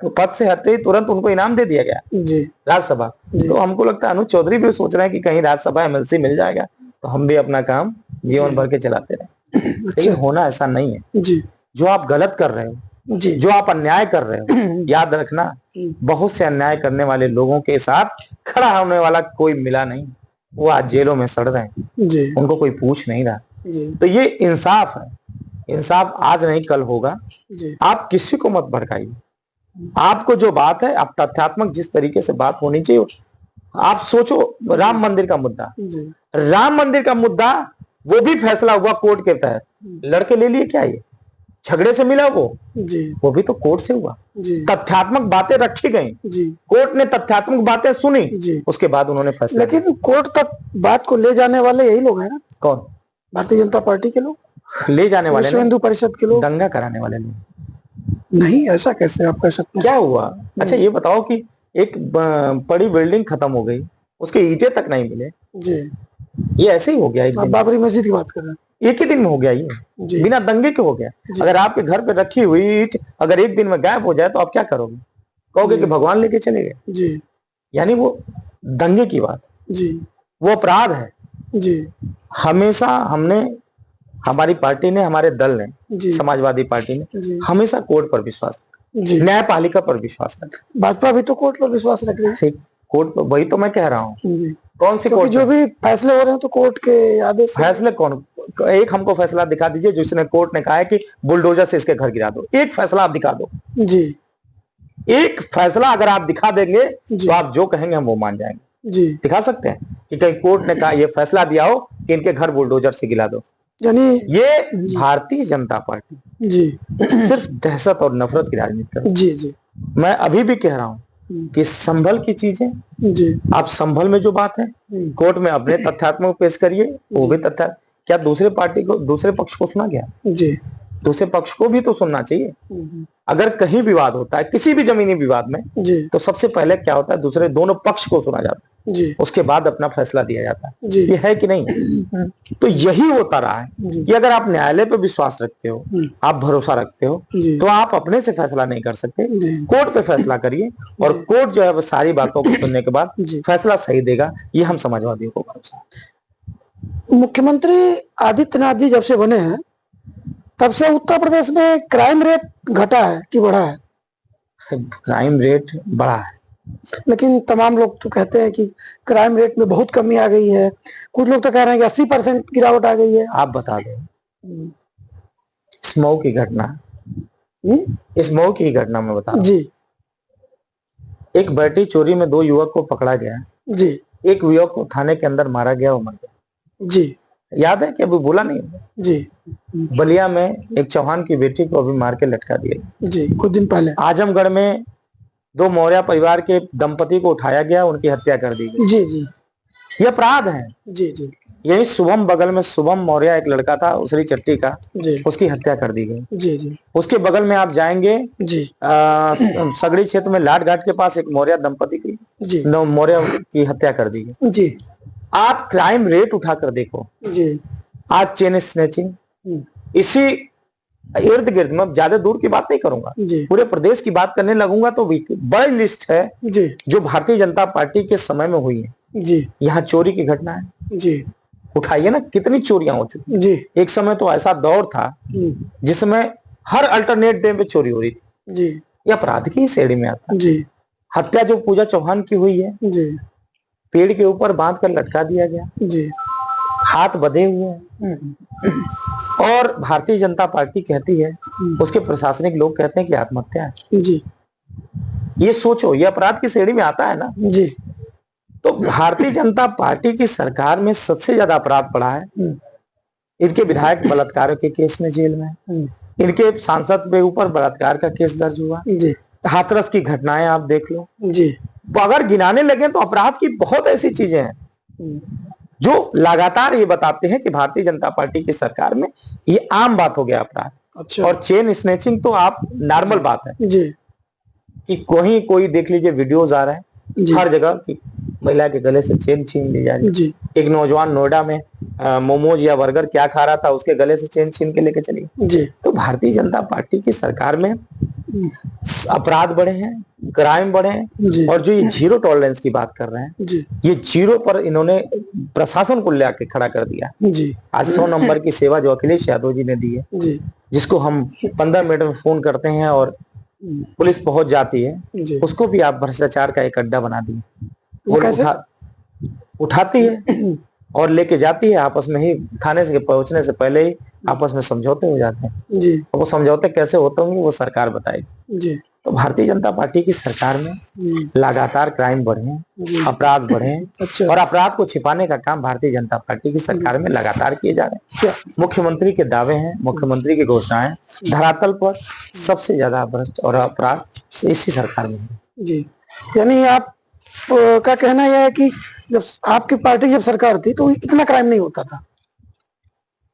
तो पद से हटते ही तुरंत उनको इनाम दे दिया गया जी राज्यसभा। तो हमको लगता है अनुज चौधरी भी सोच रहे हैं कि कहीं राज्यसभा एमएलसी मिल जाएगा तो हम भी अपना काम जीवन भर के चलाते रहे। लेकिन होना ऐसा नहीं है जी। जो आप गलत कर रहे हो जी, जो आप अन्याय कर रहे हो, याद रखना बहुत से अन्याय करने वाले लोगों के साथ खड़ा होने वाला कोई मिला नहीं, वो आज जेलों में सड़ रहे हैं जी, उनको कोई पूछ नहीं रहा। जी, तो ये इंसाफ है, इंसाफ आज नहीं कल होगा। जी, आप किसी को मत भड़काइए, आपको जो बात है आप तथ्यात्मक जिस तरीके से बात होनी चाहिए आप सोचो। राम मंदिर का मुद्दा, जी, राम मंदिर का मुद्दा वो भी फैसला हुआ कोर्ट के तहत, लड़के ले लिए क्या, ये झगड़े से मिला जी, वो भी तो कोर्ट से हुआ। जी, तथ्यात्मक बातें रखी गई, जी, कोर्ट ने तथ्यात्मक बातें सुनी, जी। उसके बाद उन्होंने फैसला। लेकिन कोर्ट तक बात को ले जाने वाले यही लोग हैं ना, कौन? भारतीय जनता पार्टी के लोग, ले जाने वाले विश्व हिंदू परिषद के लोग, दंगा कराने वाले लोग। नहीं ऐसा कैसे आप कह सकते हैं? क्या हुआ? अच्छा ये बताओ कि एक बड़ी बिल्डिंग खत्म हो गई, उसके ईंटें तक नहीं मिले, जी, ये ऐसे ही हो गया एक दिन, बाबरी मस्जिद की बात कर रहे हैं, एक ही दिन में हो गया ये, बिना दंगे के हो गया। अगर आपके घर पे रखी हुई ईंट अगर एक दिन में गायब हो जाए तो आप क्या करोगे? कहोगे कि भगवान लेके चले गए। जी, यानी वो दंगे की बात, जी, वो अपराध है। जी, हमेशा हमने, हमारी पार्टी ने, हमारे दल ने, जी, समाजवादी पार्टी ने जी, हमेशा कोर्ट पर विश्वास, जी। न्यायपालिका पर विश्वास रखा। भाजपा भी तो कोर्ट पर विश्वास रख रही है। कोर्ट पर, वही तो मैं कह रहा हूँ। जी, कौन सी कोर्ट? जो भी फैसले हो रहे हैं तो कोर्ट के आदेश से। फैसले कौन? एक हमको फैसला दिखा दीजिए जिसने कोर्ट ने कहा है कि बुलडोजर से इसके घर गिरा दो, एक फैसला आप दिखा दो। जी, एक फैसला अगर आप दिखा देंगे जी, तो आप जो कहेंगे हम वो मान जाएंगे। जी। दिखा सकते हैं कि कहीं कोर्ट ने कहा ये फैसला दिया हो कि इनके घर बुलडोजर से गिरा दो? यानी ये भारतीय जनता पार्टी जी, सिर्फ दहशत और नफरत की राजनीति कर। जी, जी, मैं अभी भी कह रहा हूँ कि संभल की चीजें, जी, आप संभल में जो बात है कोर्ट में अपने तथ्यात्मक पेश करिए, वो भी तथ्य। क्या दूसरे पार्टी को, दूसरे पक्ष को सुना गया? जी, दूसरे पक्ष को भी तो सुनना चाहिए। अगर कहीं विवाद होता है किसी भी जमीनी विवाद में, जी, तो सबसे पहले क्या होता है, दूसरे दोनों पक्ष को सुना जाता है, जी, उसके बाद अपना फैसला दिया जाता है। जी, ये है कि नहीं? तो यही होता रहा है कि अगर आप न्यायालय पे विश्वास रखते हो, आप भरोसा रखते हो, जी, तो आप अपने से फैसला नहीं कर सकते, जी, कोर्ट पे फैसला करिए और कोर्ट जो है वो सारी बातों को सुनने के बाद जी। फैसला सही देगा। ये हम समाजवादियों को भरोसा है। मुख्यमंत्री आदित्यनाथ जी जब से बने हैं तब से उत्तर प्रदेश में क्राइम रेट घटा है कि बढ़ा है? क्राइम रेट बढ़ा है, लेकिन तमाम लोग तो कहते हैं कि क्राइम रेट में बहुत कमी आ गई है, कुछ लोग तो कह रहे हैं कि 80% गिरावट आ गई है। आप बता दो इस मऊ की घटना, इस मऊ की घटना में बता जी, एक बैटरी चोरी में 2 युवक को पकड़ा गया, जी, एक युवक को थाने के अंदर मारा गया, वो मर गया। जी, याद है कि अभी बोला नहीं? जी, बलिया में एक चौहान की बेटी को अभी मार के लटका दिया। जी, कुछ दिन पहले आजमगढ़ में 2 मौर्य परिवार के दंपति को उठाया गया, उनकी हत्या कर दी गई। जी, जी, ये अपराध है। जी, जी, यही शुभम, बगल में शुभम मौर्य एक लड़का था उसरी चट्टी का, जी उसकी हत्या कर दी गई। जी जी उसके बगल में आप जाएंगे जी सगड़ी क्षेत्र में लाट घाट के पास एक मौर्य दंपति की, जी मौर्य की हत्या कर दी गई। जी आप क्राइम रेट उठाकर देखो, जी आज चेन स्नैचिंग, इसी इर्द गिर्द में, ज्यादा दूर की बात नहीं करूंगा, जी पूरे प्रदेश की बात करने लगूंगा तो बड़ी लिस्ट है जी जो भारतीय जनता पार्टी के समय में हुई है। जी यहाँ चोरी की घटना है, जी उठाइए ना, कितनी चोरियां हो चुकी। जी एक समय तो ऐसा दौर था जिसमें हर अल्टरनेट डे पे चोरी हो रही थी। जी ये अपराध की श्रेणी में आता है। जी हत्या जो पूजा चौहान की हुई है, जी पेड़ के ऊपर बांध कर लटका दिया गया, जी हाथ बंधे हुए हैं, और भारतीय जनता पार्टी कहती है, उसके प्रशासनिक लोग कहते हैं कि आत्महत्या है। जी ये सोचो, ये अपराध की श्रेणी में आता है ना। जी तो भारतीय जनता पार्टी की सरकार में सबसे ज्यादा अपराध बढ़ा है। इनके विधायक बलात्कार के केस में जेल में, इनके सांसद के ऊपर बलात्कार का केस दर्ज हुआ, जी हाथरस की घटनाएं आप देख लो। जी अगर गिनाने लगे तो अपराध की बहुत ऐसी चीजें हैं जो लगातार ये बताते हैं कि भारतीय जनता पार्टी की सरकार में ये आम बात हो गया अपराध। अच्छा और चेन स्नैचिंग तो आप नॉर्मल बात है जी कि कोई देख लीजिए वीडियोज आ रहे हैं जी हर जगह की, महिला के गले से चेन छीन ली जा रही है। जी एक नौजवान नोएडा में मोमोज या बर्गर क्या खा रहा था, उसके गले से चेन छीन के लेके चली। जी तो भारतीय जनता पार्टी की सरकार में अपराध बढ़े हैं, क्राइम बढ़े हैं, जी और जो ये जीरो टॉलरेंस की बात कर रहे हैं, जी ये जीरो पर इन्होंने प्रशासन को ले आके खड़ा कर दिया। जी आज 100 नंबर की सेवा जो अखिलेश यादव जी ने दी है, जी जिसको हम 15 मिनट में फोन करते हैं और पुलिस पहुंच जाती है, जी उसको भी आप भ्रष्टाचार का एक अड्डा बना दिए। वो कैसे? उठाती है और लेके जाती है, आपस में ही थाने से पहुंचने से पहले ही आपस में समझौते हो जाते हैं। जी वो समझौते कैसे होते होंगे वो सरकार बताएगी। जी तो भारतीय जनता पार्टी की सरकार में लगातार क्राइम बढ़े हैं, जी अपराध बढ़े हैं, अच्छा और अपराध को छिपाने का काम भारतीय जनता पार्टी की सरकार में लगातार किए जा रहे हैं। मुख्यमंत्री के दावे हैं, मुख्यमंत्री की घोषणाएं, धरातल पर सबसे ज्यादा भ्रष्ट और अपराध इसी सरकार में है। जी यानी आप का कहना यह है कि जब आपकी पार्टी जब सरकार थी तो इतना क्राइम नहीं होता था।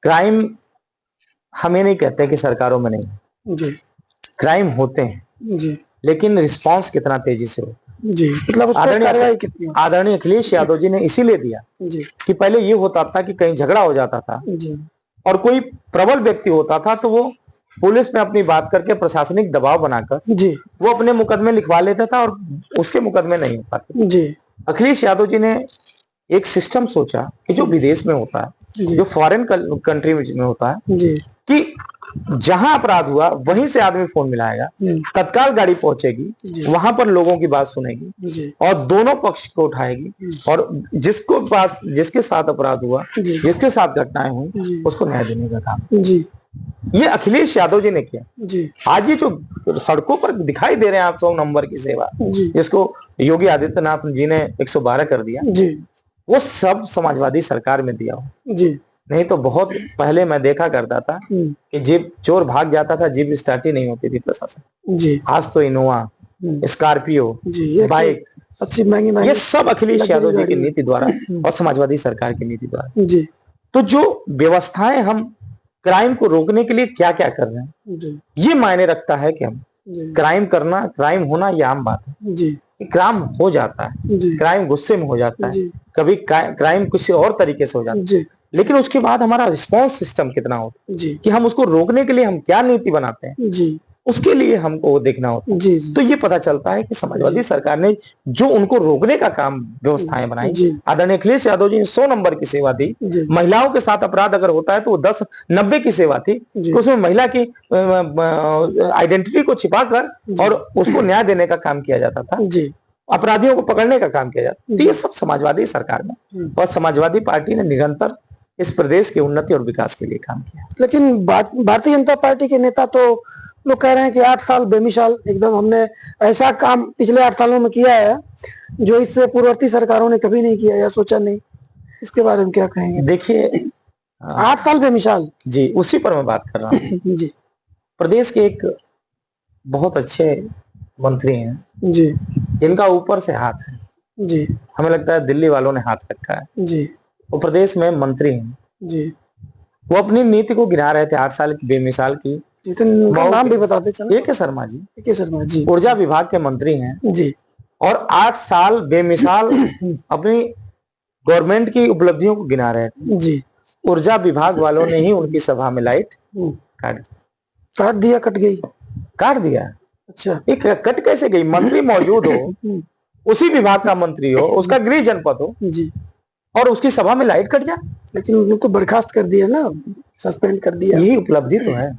क्राइम हम ये नहीं कहते कि सरकारों में नहीं, जी क्राइम होते हैं, जी लेकिन रिस्पांस कितना तेजी से हो। जी मतलब उस पर कार्रवाई कितनी होती आदरणीय अखिलेश यादव जी ने इसीलिए दिया जी कि पहले ये होता था कि कहीं झगड़ा हो जाता था जी और कोई प्रबल व्यक्ति होता था तो वो पुलिस में अपनी बात करके प्रशासनिक दबाव बनाकर जी वो अपने मुकदमे लिखवा लेता था और उसके मुकदमे नहीं हो पाते। जी अखिलेश यादव जी ने एक सिस्टम सोचा कि जो विदेश में होता है, जी जो फॉरेन कंट्री में होता है, जी कि जहां अपराध हुआ वहीं से आदमी फोन मिलाएगा, तत्काल गाड़ी पहुंचेगी, जी वहां पर लोगों की बात सुनेगी जी और दोनों पक्ष को उठाएगी, और जिसको पास जिसके साथ अपराध हुआ, जी जिसके साथ घटनाएं हुई, जी उसको न्याय देने का काम जी ये अखिलेश यादव जी ने किया। जी आज ये जो सड़कों पर दिखाई दे रहे हैं आप 100 नंबर की सेवा, जी जिसको योगी आदित्यनाथ जी ने 112 कर दिया, जी वो सब समाजवादी सरकार में दिया हो। जी नहीं तो बहुत पहले मैं देखा करता था कि जीप चोर भाग जाता था, जीप स्टार्ट ही नहीं होती थी प्रशासन। जी आज तो इनोवा, स्कॉर्पियो, जी बाइक, अच्छी महंगी ये सब अखिलेश यादव जी की गाड़ी नीति द्वारा और समाजवादी सरकार की नीति द्वारा। जी तो जो व्यवस्थाएं हम क्राइम को रोकने के लिए क्या क्या कर रहे हैं, जी ये मायने रखता है कि हम जी क्राइम होना ये आम बात है जी कि क्राइम हो जाता है, जी क्राइम गुस्से में हो जाता है, जी कभी क्राइम किसी और तरीके से हो जाता है, जी लेकिन उसके बाद हमारा रिस्पांस सिस्टम कितना होता है जी कि हम उसको रोकने के लिए हम क्या नीति बनाते हैं, जी उसके लिए हमको वो देखना होता है। जी जी तो ये पता चलता है कि समाजवादी सरकार ने जो उनको रोकने का काम व्यवस्थाएं बनाई, जी आदरणीय अखिलेश यादव जी ने 100 नंबर की सेवा दी। जी महिलाओं के साथ अपराध अगर होता है तो वो 10-90 की सेवा थी, जी उसमें महिला की आइडेंटिटी को छिपाकर और उसको न्याय देने का काम किया जाता था, जी अपराधियों को पकड़ने का काम किया जाता। तो ये सब समाजवादी सरकार में और समाजवादी पार्टी ने निरंतर इस प्रदेश की उन्नति और विकास के लिए काम किया। लेकिन भारतीय जनता पार्टी के नेता तो लोग कह रहे हैं कि 8 साल बेमिसाल एकदम हमने ऐसा काम पिछले 8 सालों में किया है जो इससे पूर्ववर्ती सरकारों ने कभी नहीं किया या सोचा नहीं। इसके बारे में क्या कहेंगे? देखिए 8 साल बेमिसाल जी, उसी पर मैं बात कर रहा हूँ। जी प्रदेश के एक बहुत अच्छे मंत्री हैं जी जिनका ऊपर से हाथ है। जी हमें लगता है दिल्ली वालों ने हाथ रखा है। जी वो प्रदेश में मंत्री हैं जी। वो अपनी नीति को गिरा रहे थे 8 साल की बेमिसाल की। तो उनका नाम भी बताते चलो। ए के शर्मा जी, ए के शर्मा जी ऊर्जा विभाग के मंत्री हैं जी। और 8 साल बेमिसाल अपनी गवर्नमेंट की उपलब्धियों को गिना रहे थे जी। ऊर्जा विभाग वालों ने ही उनकी सभा में लाइट काट दिया, कट गई, काट दिया। अच्छा, एक कट कैसे गई? मंत्री मौजूद हो, उसी विभाग का मंत्री हो, उसका गृह जनपद हो जी, और उसकी सभा में लाइट कट जाए। लेकिन उनको बर्खास्त कर दिया ना, सस्पेंड कर दिया। यही उपलब्धि तो है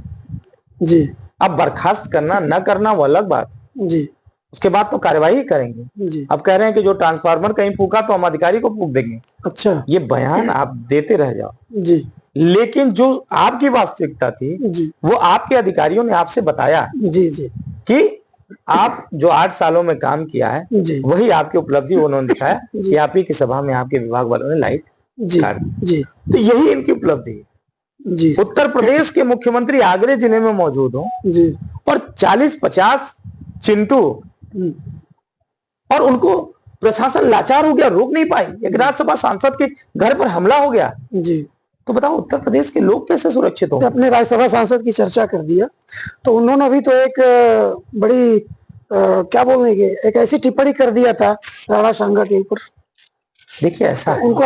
जी। अब बर्खास्त करना न करना वो अलग बात जी। उसके बाद तो कार्यवाही करेंगे जी। अब कह रहे हैं कि जो ट्रांसफार्मर कहीं फूका तो हम अधिकारी को फूक देंगे। अच्छा, ये बयान आप देते रह जाओ जी, लेकिन जो आपकी वास्तविकता थी जी, वो आपके अधिकारियों ने आपसे बताया जी, जी, कि आप जो 8 सालों में काम किया है जी, वही आपकी उपलब्धि उन्होंने दिखाया जी। कि आप ही की सभा में आपके विभाग वालों ने लाइट जी, काट दी। जी, तो यही इनकी उपलब्धि है। जी, उत्तर प्रदेश के मुख्यमंत्री आगरे जिले में मौजूद हो जी, और 40-50 चिंटू और उनको प्रशासन लाचार हो गया, रोक नहीं पाई। एक राज्यसभा सांसद के घर पर हमला हो गया जी। तो बताओ उत्तर प्रदेश के लोग कैसे सुरक्षित होंगे? अपने राज्यसभा सांसद की चर्चा कर दिया तो उन्होंने अभी तो एक बड़ी क्या बोलेंगे, एक ऐसी टिप्पणी कर दिया था राणा सांगा के ऊपर। देखिए ऐसा है, उनको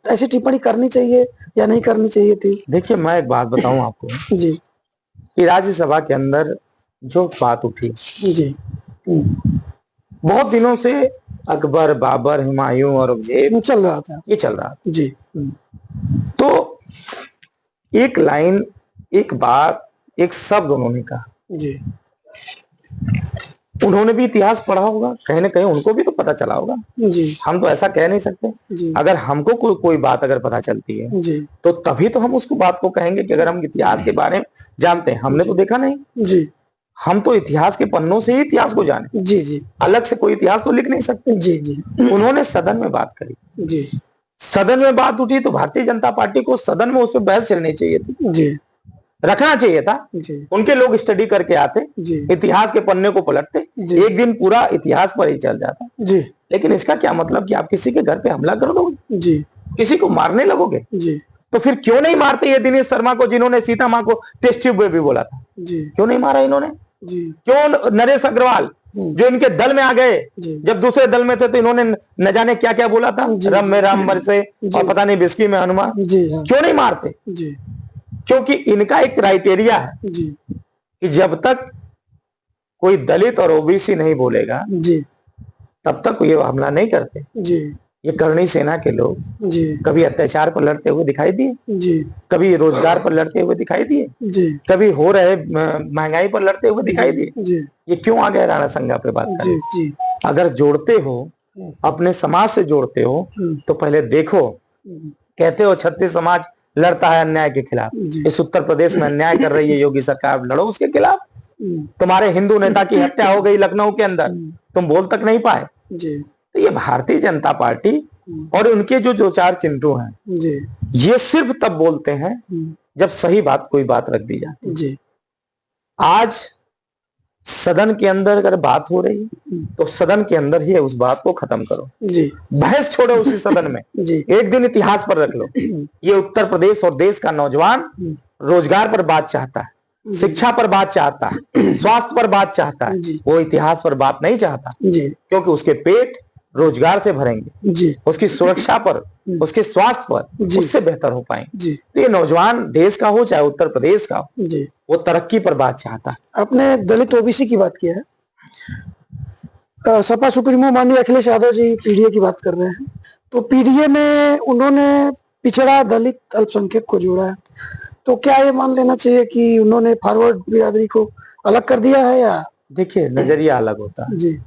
ऐसी टिप्पणी करनी चाहिए या नहीं करनी चाहिए थी? देखिए मैं एक बात बताऊं आपको जी, कि राज्यसभा के अंदर जो बात उठी जी, बहुत दिनों से अकबर, बाबर, हुमायूं, औरंगजेब चल रहा था। ये चल रहा था। जी, तो एक लाइन, एक बात, एक शब्द उन्होंने कहा। जी, उन्होंने भी इतिहास पढ़ा होगा, कहीं ना कहीं उनको भी तो पता चला होगा। जी, हम तो ऐसा कह नहीं सकते। जी, अगर हमको कोई बात अगर पता चलती है जी, तो तभी तो हम उसको बात को कहेंगे कि अगर हम इतिहास के बारे में जानते हैं। हमने तो देखा नहीं, जी, हम तो इतिहास के पन्नों से ही इतिहास को जाने, जी, जी, अलग से कोई इतिहास तो लिख नहीं सकते। जी, जी, उन्होंने सदन में बात करी, जी, सदन में बात उठी तो भारतीय जनता पार्टी को सदन में उस पर बहस चलनी चाहिए थी, जी, रखना चाहिए था। जी, उनके लोग स्टडी करके आते, जी, इतिहास के पन्ने को पलटते, जी। एक दिन पूरा इतिहास पर ही चल जाता। जी, लेकिन इसका क्या मतलब कि आप किसी के घर पे हमला कर दोगे, जी, किसी को मारने लगोगे? जी, तो फिर क्यों नहीं मारते ये दिनेश शर्मा को जिन्होंने सीता माँ को टेस्ट ट्यूब में भी बोला था? जी, क्यों नहीं मारा इन्होंने? जी, क्यों नरेश अग्रवाल जो इनके दल में आ गए, जी, जब दूसरे दल में थे तो इन्होंने न जाने क्या क्या बोला था, जी, रम में राम बरसे जी। और पता नहीं बिस्की में हनुमान। जी, हाँ, क्यों नहीं मारते? जी, क्योंकि इनका एक क्राइटेरिया है जी, कि जब तक कोई दलित और ओबीसी नहीं बोलेगा जी, तब तक ये हमला नहीं करते। जी, ये करणी सेना के लोग जी, कभी अत्याचार पर लड़ते हुए दिखाई दिए, जी, कभी रोजगार पर लड़ते हुए दिखाई दिए, जी, कभी हो रहे महंगाई पर लड़ते हुए दिखाई दिए। जी, ये क्यों आ गए राणा संगा पे बात जी, करें? जी, अगर जोड़ते हो, अपने समाज से जोड़ते हो तो पहले देखो। कहते हो छत्तीस समाज लड़ता है अन्याय के खिलाफ, जी, इस उत्तर प्रदेश में अन्याय कर रही है योगी सरकार, लड़ो उसके खिलाफ। तुम्हारे हिंदू नेता की हत्या हो गई लखनऊ के अंदर, तुम बोल तक नहीं पाए। जी, तो ये भारतीय जनता पार्टी और उनके जो दो चार चिंटू हैं, जी, ये सिर्फ तब बोलते हैं जब सही बात कोई बात रख दी जाती है। जी, आज सदन के अंदर अगर बात हो रही है तो सदन के अंदर ही उस बात को खत्म करो, जी, बहस छोड़ो उसी सदन में। जी, एक दिन इतिहास पर रख लो। ये उत्तर प्रदेश और देश का नौजवान रोजगार पर बात चाहता है, शिक्षा पर बात चाहता है, स्वास्थ्य पर बात चाहता है, जी, वो इतिहास पर बात नहीं चाहता, जी, क्योंकि उसके पेट रोजगार से भरेंगे, जी, उसकी सुरक्षा पर, उसके स्वास्थ्य पर, जी। उससे बेहतर हो पाएंगे। जी, तो ये नौजवान देश का हो चाहे उत्तर प्रदेश का हो, जी। वो तरक्की पर बात चाहता है। आपने दलित ओबीसी की बात किया है, सपा सुप्रीमो माननीय अखिलेश यादव जी पीडीए की बात कर रहे हैं, तो पीडीए में उन्होंने पिछड़ा दलित अल्पसंख्यक को जोड़ा है, तो क्या ये मान लेना चाहिए कि उन्होंने फॉरवर्ड बिरादरी को अलग कर दिया है या? देखिए नजरिया अलग होता है। जी,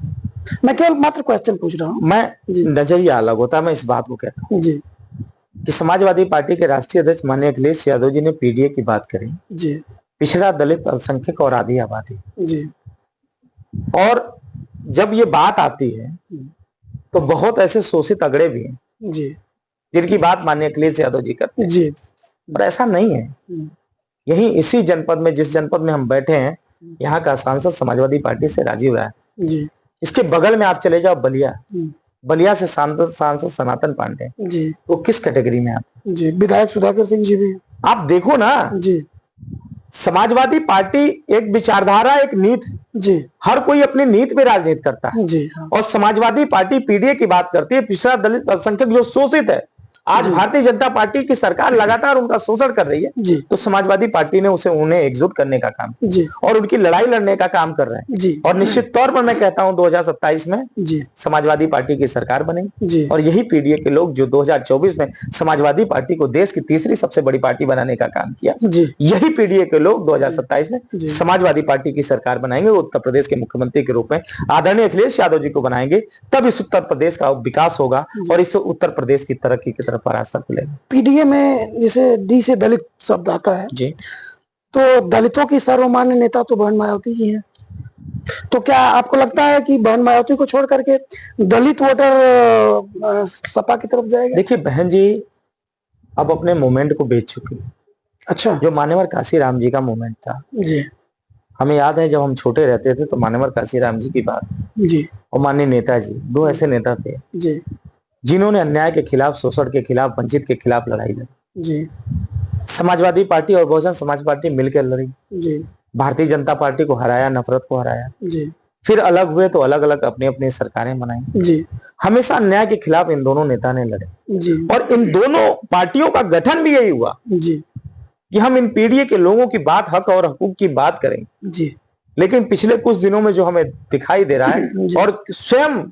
मैं केवल मात्र क्वेश्चन पूछ रहा हूँ। मैं नजरिया अलग होता है, मैं इस बात को कहता हूँ जी, कि समाजवादी पार्टी के राष्ट्रीय अध्यक्ष माननीय अखिलेश यादव जी ने पीडीए की बात करी, जी, पिछड़ा दलित अल्पसंख्यक और आधी आबादी, जी, और जब ये बात आती है तो बहुत ऐसे शोषित अगड़े भी हैं जी, जिनकी बात माननीय अखिलेश यादव जी करते हैं, जी, पर ऐसा नहीं है। यही इसी जनपद में, जिस जनपद में हम बैठे हैं, यहाँ का सांसद समाजवादी पार्टी से राजीव राय, जी, इसके बगल में आप चले जाओ बलिया, बलिया से सांसद सनातन पांडे जी वो किस कैटेगरी में आते जी, विधायक सुधाकर सिंह जी भी हैं। आप देखो ना, जी समाजवादी पार्टी एक विचारधारा, एक नीति है। जी हर कोई अपनी नीति पे राजनीति करता है जी हाँ और समाजवादी पार्टी पीडीए की बात करती है, पिछड़ा दलित अल्पसंख्यक जो शोषित है। आज जी। भारतीय जनता पार्टी की सरकार लगातार उनका शोषण कर रही है, जी तो समाजवादी पार्टी ने उन्हें एकजुट करने का काम किया जी और उनकी लड़ाई लड़ने का काम कर रहे हैं। जी और निश्चित तौर पर मैं कहता हूं 2027 में जी समाजवादी पार्टी की सरकार बनेगी जी और यही पीडीए के लोग जो 2024 में समाजवादी पार्टी को देश की तीसरी सबसे बड़ी पार्टी बनाने का काम किया, जी यही पीडीए के लोग 2027 में जी। समाजवादी पार्टी की सरकार बनाएंगे, उत्तर प्रदेश के मुख्यमंत्री के रूप में आदरणीय अखिलेश यादव जी को बनाएंगे। तब इस उत्तर प्रदेश का विकास होगा और इस उत्तर प्रदेश की तरक्की की तरफ रास्ता खुलेगा। पीडीए में जैसे डी से दलित शब्द आता है, जी, तो दलितों की सर्वमान्य नेता तो बहन मायावती जी हैं। तो क्या आपको लगता है कि बहन मायावती को छोड़ करके दलित वोटर सपा की तरफ जाएगा? देखिए बहन जी अब अपने मूवमेंट को बेच चुकी। अच्छा जो मान्यवर काशीराम जी का मूवमेंट था, जी हमें याद है जब हम छोटे रहते थे तो मान्यवर काशीराम जी की बात जी और माननीय नेताजी, दो ऐसे नेता थे जी जिन्होंने अन्याय के खिलाफ, शोषण के खिलाफ, वंचित के खिलाफ लड़ाई लड़ी। जी समाजवादी पार्टी और बहुजन समाज पार्टी मिलकर लड़ी, जी भारतीय जनता पार्टी को हराया, नफरत को हराया। जी फिर अलग हुए तो अलग अलग अपनी अपनी सरकारें बनाई। जी हमेशा अन्याय के खिलाफ इन दोनों नेता ने लड़े जी और इन दोनों पार्टियों का गठन भी यही हुआ जी कि हम इन पीढ़ी के लोगों की बात, हक और हकूक की बात करेंगे। जी लेकिन पिछले कुछ दिनों में जो हमें दिखाई दे रहा है जी। और स्वयं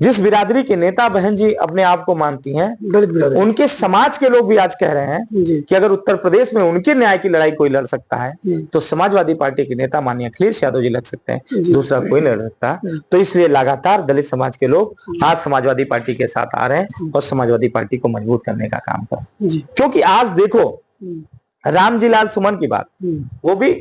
जिस बिरादरी के नेता बहन जी अपने आप को मानती हैं, दलित बिरादरी, उनके समाज के लोग भी आज कह रहे हैं जी कि अगर उत्तर प्रदेश में उनके न्याय की लड़ाई कोई लड़ सकता है जी तो समाजवादी पार्टी के नेता माननीय अखिलेश यादव जी लड़ सकते हैं, जी। दूसरा कोई नहीं लड़ सकता। तो इसलिए लगातार दलित समाज के लोग आज समाजवादी पार्टी के साथ आ रहे हैं और समाजवादी पार्टी को मजबूत करने का काम कर रहे हैं। जी क्योंकि आज देखो रामजी लाल सुमन की बात, वो भी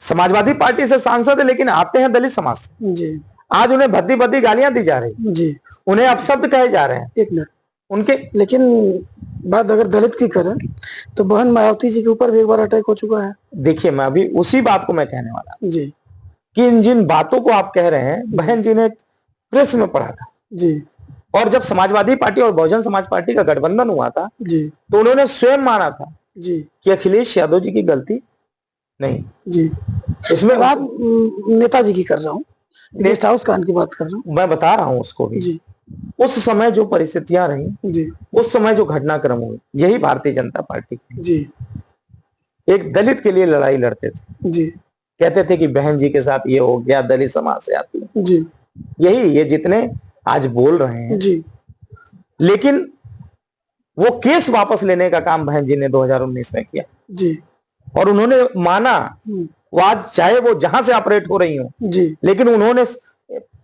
समाजवादी पार्टी से सांसद है लेकिन आते हैं दलित समाज से। जी आज उन्हें भद्दी भद्दी गालियां दी जा रही, जी उन्हें अपशब्द कहे जा रहे हैं एक मिनट, उनके। लेकिन बात अगर दलित की करें तो बहन मायावती जी के ऊपर भी एक बार अटैक हो चुका है। देखिए मैं अभी उसी बात को मैं कहने वाला जी कि इन जिन बातों को आप कह रहे हैं, बहन जी ने प्रेस में पढ़ा था जी और जब समाजवादी पार्टी और बहुजन समाज पार्टी का गठबंधन हुआ था जी तो उन्होंने स्वयं माना था जी कि अखिलेश यादव जी की गलती नहीं, जी इसमें बात नेताजी की कर रहा हूँ, गेस्ट हाउस कांड की बात कर रहा हूँ। मैं बता रहा हूं उसको भी। जी उस समय जो परिस्थितियां रही, जी उस समय जो घटनाक्रम हुए, यही भारतीय जनता पार्टी जी एक दलित के लिए लड़ाई लड़ते थे। जी कहते थे कि बहन जी के साथ ये हो गया, दलित समाज से आती है, जी यही ये जितने आज बोल रहे हैं। जी लेकिन वो केस वापस लेने का काम बहन जी ने 2019 में किया जी और उन्होंने माना, वो आज चाहे वो जहां से ऑपरेट हो रही हो, जी लेकिन उन्होंने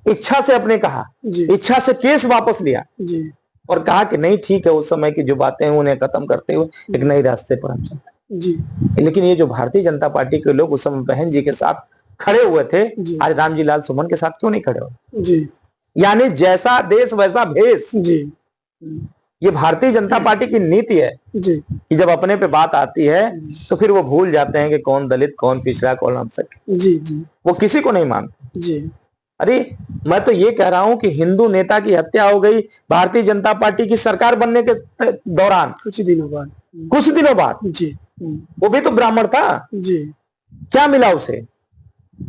इच्छा से अपने कहा, जी इच्छा से केस वापस लिया जी और कहा कि नहीं ठीक है, उस समय की जो बातें हैं उन्हें खत्म करते हुए एक नए रास्ते पर हम चलते। जी लेकिन ये जो भारतीय जनता पार्टी के लोग उस समय बहन जी के साथ खड़े हुए थे, जी। आज रामजी लाल सुमन के साथ क्यों नहीं खड़े हुए? जी यानी जैसा देश वैसा भेष। जी ये भारतीय जनता पार्टी की नीति है जी कि जब अपने पे बात आती है तो फिर वो भूल जाते हैं कि कौन दलित, कौन पिछड़ा, कौन अल्पसंख्यक। जी जी वो किसी को नहीं मानते। जी अरे मैं तो ये कह रहा हूं कि हिंदू नेता की हत्या हो गई भारतीय जनता पार्टी की सरकार बनने के दौरान, कुछ दिनों बाद। कुछ दिनों बाद। जी वो भी तो ब्राह्मण था, जी क्या मिला उसे?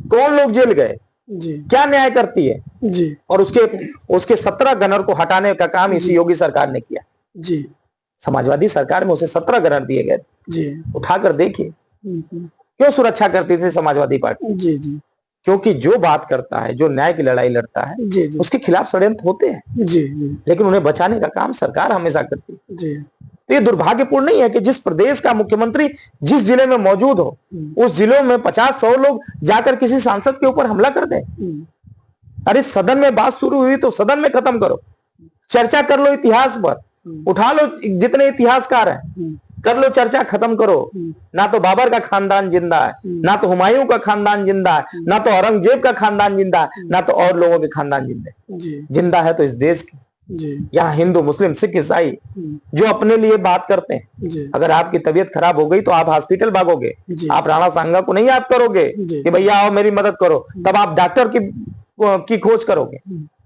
कौन लोग जेल गए? जी क्या न्याय करती है? जी और उसके 17 गनर को हटाने का काम इसी योगी सरकार ने किया। जी समाजवादी सरकार में उसे 17 गनर दिए गए थे। जी उठाकर देखिए क्यों सुरक्षा करती थी समाजवादी पार्टी? जी जी क्योंकि जो बात करता है, जो न्याय की लड़ाई लड़ता है, जी जी उसके खिलाफ षड्यंत्र होते हैं, जी जी लेकिन उन्हें बचाने का काम सरकार हमेशा करती है। जी तो ये दुर्भाग्यपूर्ण नहीं है कि जिस प्रदेश का मुख्यमंत्री जिस जिले में मौजूद हो, उस जिलों में 50-100 लोग जाकर किसी सांसद के ऊपर हमला कर दें। अरे सदन में बात शुरू हुई तो सदन में खत्म करो, चर्चा कर लो इतिहास पर, उठा लो जितने इतिहासकार हैं, कर लो चर्चा, खत्म करो। ना तो बाबर का खानदान जिंदा है, ना तो हुमायूं का खानदान जिंदा है, ना तो औरंगजेब का खानदान जिंदा है, ना तो और लोगों के खानदान जिंदा है तो इस देश की। यहाँ हिंदू, मुस्लिम, सिख, ईसाई जो अपने लिए बात करते हैं। अगर आपकी तबीयत खराब हो गई तो आप हॉस्पिटल भागोगे, आप राणा सांगा को नहीं याद करोगे कि भैया आओ मेरी मदद करो, तब आप डॉक्टर की खोज करोगे।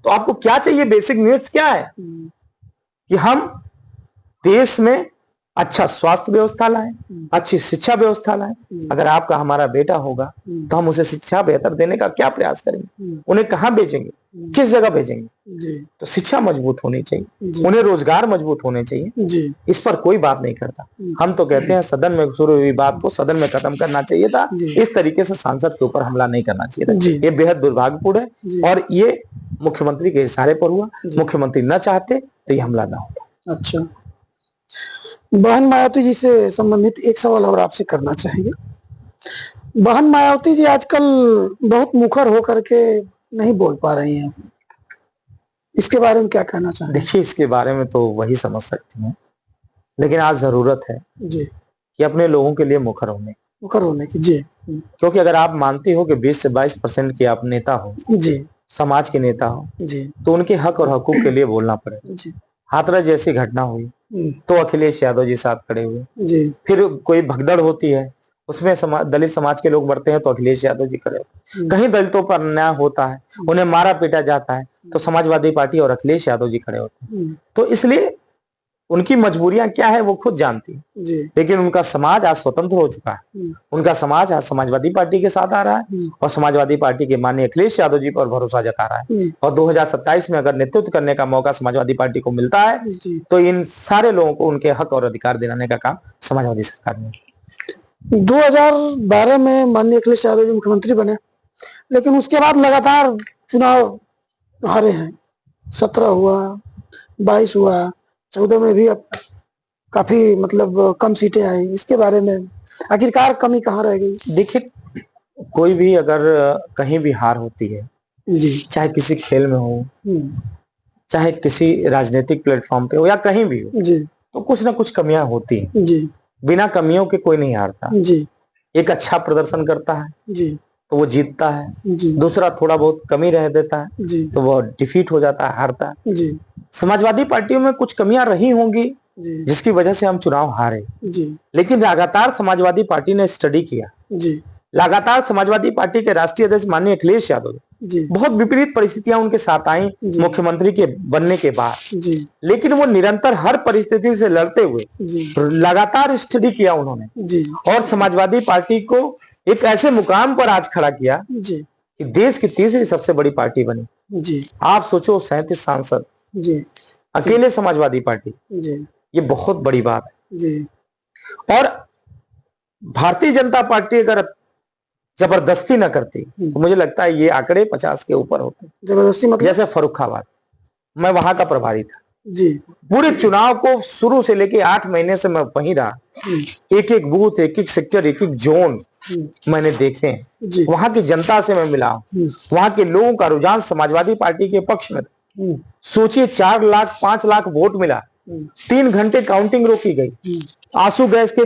तो आपको क्या चाहिए? बेसिक नीड्स क्या है? कि हम देश में अच्छा स्वास्थ्य व्यवस्था लाएं, अच्छी शिक्षा व्यवस्था लाएं। अगर आपका हमारा बेटा होगा तो हम उसे शिक्षा बेहतर देने का क्या प्रयास करेंगे? उन्हें कहाँ भेजेंगे, किस जगह भेजेंगे? तो शिक्षा मजबूत होनी चाहिए, उन्हें रोजगार मजबूत होने चाहिए। इस पर कोई बात नहीं करता। हम तो कहते हैं सदन में शुरू हुई बात को सदन में खत्म करना चाहिए था। इस तरीके से सांसद के ऊपर हमला नहीं करना चाहिए था। ये बेहद दुर्भाग्यपूर्ण है और ये मुख्यमंत्री के इशारे पर हुआ। मुख्यमंत्री न चाहते तो ये हमला ना होता। अच्छा, बहन मायावती जी से संबंधित एक सवाल और आपसे करना चाहेंगे। बहन मायावती जी आजकल बहुत मुखर होकर के नहीं बोल पा रही हैं, इसके बारे में क्या कहना चाहेंगे? देखिए, इसके बारे में तो वही समझ सकती हैं, लेकिन आज जरूरत है जी कि अपने लोगों के लिए मुखर होने की। जी क्योंकि अगर आप मानते हो कि 20 से 22% के आप नेता हो, जी समाज के नेता हो, जी तो उनके हक और हकूक के लिए बोलना पड़ेगा। जी हाथरस जैसी घटना हुई तो अखिलेश यादव जी साथ खड़े हुए। जी फिर कोई भगदड़ होती है, उसमें दलित समाज के लोग मरते हैं तो अखिलेश यादव जी खड़े होते। कहीं दलितों पर अन्याय होता है, उन्हें मारा पीटा जाता है, तो समाजवादी पार्टी और अखिलेश यादव जी खड़े होते हैं। तो इसलिए उनकी मजबूरियां क्या है वो खुद जानती है। लेकिन उनका समाज आज स्वतंत्र हो चुका है। उनका समाज आज समाजवादी पार्टी के साथ आ रहा है और समाजवादी पार्टी के माननीय अखिलेश यादव जी पर भरोसा जता रहा है। और 2027 में अगर नेतृत्व करने का मौका समाजवादी पार्टी को मिलता है तो इन सारे लोगों को उनके हक और अधिकार दिलाने का काम समाजवादी सरकार ने। 2012 में माननीय अखिलेश यादव जी मुख्यमंत्री बने, लेकिन उसके बाद लगातार चुनाव हारे हैं। 17 हुआ, 22 हुआ, 14 में भी अब काफी मतलब कम सीटें आई। इसके बारे में आखिरकार कमी कहाँ रह गई? देखिए, कोई भी अगर कहीं भी हार होती है, जी चाहे किसी खेल में हो, चाहे किसी राजनीतिक प्लेटफॉर्म पे हो या कहीं भी हो, जी तो कुछ ना कुछ कमियां होती हैं। जी बिना कमियों के कोई नहीं हारता। जी एक अच्छा प्रदर्शन करता है जी तो वो जीतता है, जी दूसरा थोड़ा बहुत कमी रह देता है जी तो वो डिफीट हो जाता है, हारता है। जी समाजवादी पार्टियों में कुछ कमियां रही होंगी जी जिसकी वजह से हम चुनाव हारे, जी लेकिन लगातार समाजवादी पार्टी ने स्टडी किया। जी लगातार समाजवादी पार्टी के राष्ट्रीय अध्यक्ष माननीय अखिलेश यादव जी बहुत विपरीत परिस्थितियां उनके साथ आई जी। मुख्यमंत्री के बनने के बाद, जी लेकिन वो निरंतर हर परिस्थिति से लड़ते हुए जी लगातार स्टडी किया उन्होंने जी और समाजवादी पार्टी को एक ऐसे मुकाम पर आज खड़ा किया जी कि देश की तीसरी सबसे बड़ी पार्टी बनी। जी आप सोचो, 37 सांसद जी अकेले समाजवादी पार्टी, जी ये बहुत बड़ी बात है। जी और भारतीय जनता पार्टी अगर जबरदस्ती न करती तो मुझे लगता है ये आंकड़े 50 के ऊपर होते। जबरदस्ती मतलब? जैसे फर्रुखाबाद, मैं वहां का प्रभारी था जी पूरे चुनाव को शुरू से लेके 8 महीने से मैं वहीं रहा। एक एक बूथ, एक एक सेक्टर, एक एक जोन मैंने देखे। जी वहां की जनता से मैं मिला, वहां के लोगों का रुझान समाजवादी पार्टी के पक्ष में था। सोचिए, 4 लाख 5 लाख वोट मिला, 3 घंटे काउंटिंग रोकी गई, आंसू गैस के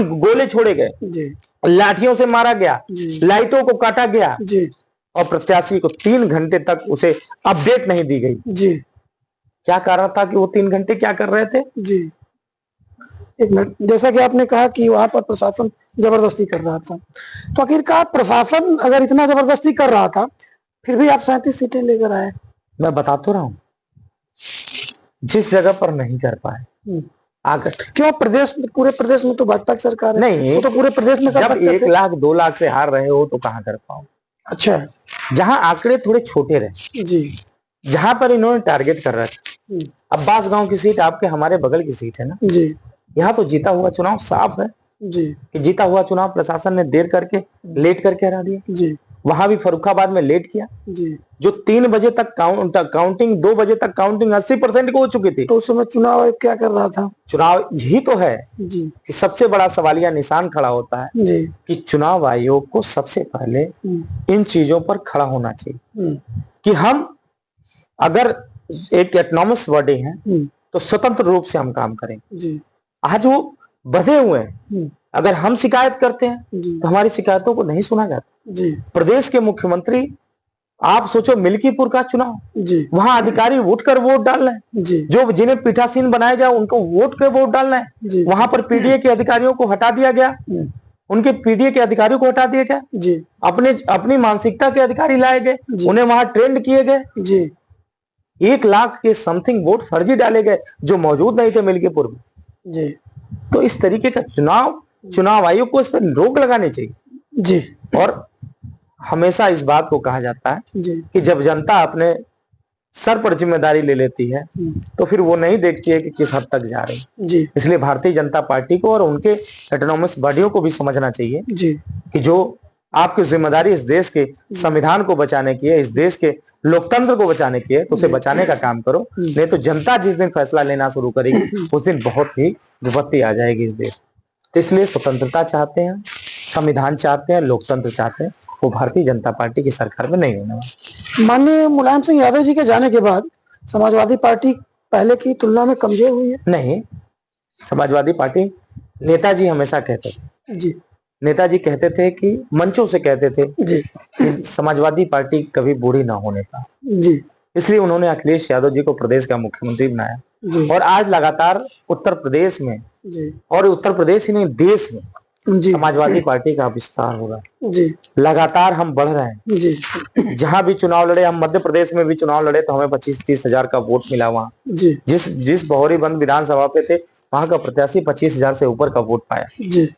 गोले छोड़े गए, जी लाठियों से मारा गया, लाइटों को काटा गया जी और प्रत्याशी को 3 घंटे तक उसे अपडेट नहीं दी गई। जी क्या कारण था कि वो 3 घंटे क्या कर रहे थे? जी एक मिनट, जैसा कि आपने कहा कि वहां पर प्रशासन जबरदस्ती कर रहा था, तो आखिरकार प्रशासन अगर इतना जबरदस्ती कर रहा था फिर भी आप 37 सीटें लेकर आए। मैं बता तो रहा हूं, जिस जगह पर नहीं कर पाए आकर। क्यों? प्रदेश में, पूरे प्रदेश में तो भाजपा की सरकार है। नहीं, वो तो पूरे प्रदेश में कर जब सकते थे। 1 लाख 2 लाख से हार रहे हो तो कहां कर पाओ? अच्छा, जहां आंकड़े थोड़े छोटे रहे, जी जहां पर इन्होंने टारगेट कर रखा। अब्बास गांव की सीट आपके हमारे बगल की सीट है ना, जी यहाँ तो जीता हुआ चुनाव साफ है जी कि जीता हुआ चुनाव प्रशासन ने देर करके लेट करके हरा दिया। जी वहां भी फर्रुखाबाद में लेट किया। जी जो 3 बजे तक काउंटिंग, 2 बजे तक काउंटिंग 80% को हो चुकी थी। तो उस समय चुनाव आयोग क्या कर रहा था? चुनाव यही तो है जी कि सबसे बड़ा सवालिया निशान खड़ा होता है जी कि चुनाव आयोग को सबसे पहले इन चीजों पर खड़ा होना चाहिए कि हम अगर एक एटोनॉमस बॉडी है तो स्वतंत्र रूप से हम काम करें। जी आज वो बंधे हुए हैं। अगर हम शिकायत करते हैं जी तो हमारी शिकायतों को नहीं सुना जाता। जी प्रदेश के मुख्यमंत्री, आप सोचो, मिल्कीपुर का चुनाव, जी वहां अधिकारी उठकर वोट डाल रहे हैं। जी जो जिन्हें पीठासीन बनाया गया उनको वोट के वोट डालना है। जी वहां पर पीडीए के अधिकारियों को हटा दिया गया, उनके पीडीए के अधिकारियों को हटा दिया गया, जी अपनी मानसिकता के अधिकारी लाए गए, उन्हें वहां ट्रेंड किए गए। जी 1 लाख के समथिंग वोट फर्जी डाले गए जो मौजूद नहीं थे मिल्कीपुर में। जी तो इस तरीके का चुनाव आयोग को इस पर रोक लगानी चाहिए। जी और हमेशा इस बात को कहा जाता है जी कि जब जनता अपने सर पर जिम्मेदारी ले लेती है तो फिर वो नहीं देखती है कि किस हद तक जा रही है। जी इसलिए भारतीय जनता पार्टी को और उनके ऑटोनोमस बॉडियों को भी समझना चाहिए जी कि जो आपकी जिम्मेदारी इस देश के संविधान को बचाने की है, इस देश के लोकतंत्र को बचाने की है, तो उसे बचाने का काम करो। नहीं तो जनता जिस दिन फैसला लेना शुरू करेगी उस दिन बहुत ही विपत्ति आ जाएगी इस देश में। तो इसलिए स्वतंत्रता चाहते हैं, संविधान चाहते हैं, लोकतंत्र चाहते हैं, वो भारतीय जनता पार्टी की सरकार में नहीं होने वाला। माननीय मुलायम सिंह यादव जी के जाने के बाद समाजवादी पार्टी पहले की तुलना में कमजोर हुई है? नहीं, समाजवादी पार्टी, नेताजी हमेशा कहते थे, जी नेताजी कहते थे कि मंचों से कहते थे जी कि समाजवादी पार्टी कभी बूढ़ी ना होने पाए, जी इसलिए उन्होंने अखिलेश यादव जी को प्रदेश का मुख्यमंत्री बनाया। जी और आज लगातार उत्तर प्रदेश में, जी और उत्तर प्रदेश ही नहीं देश में, जी समाजवादी पार्टी का विस्तार हो रहा है। जी लगातार हम बढ़ रहे हैं। जी जहां भी चुनाव लड़े, हम मध्य प्रदेश में भी चुनाव लड़े तो हमें 25-30 हजार का वोट मिला वहां। जी जिस बहोरीबंद विधानसभा पे थे वहां का प्रत्याशी 25,000 से ऊपर का वोट पाया। जी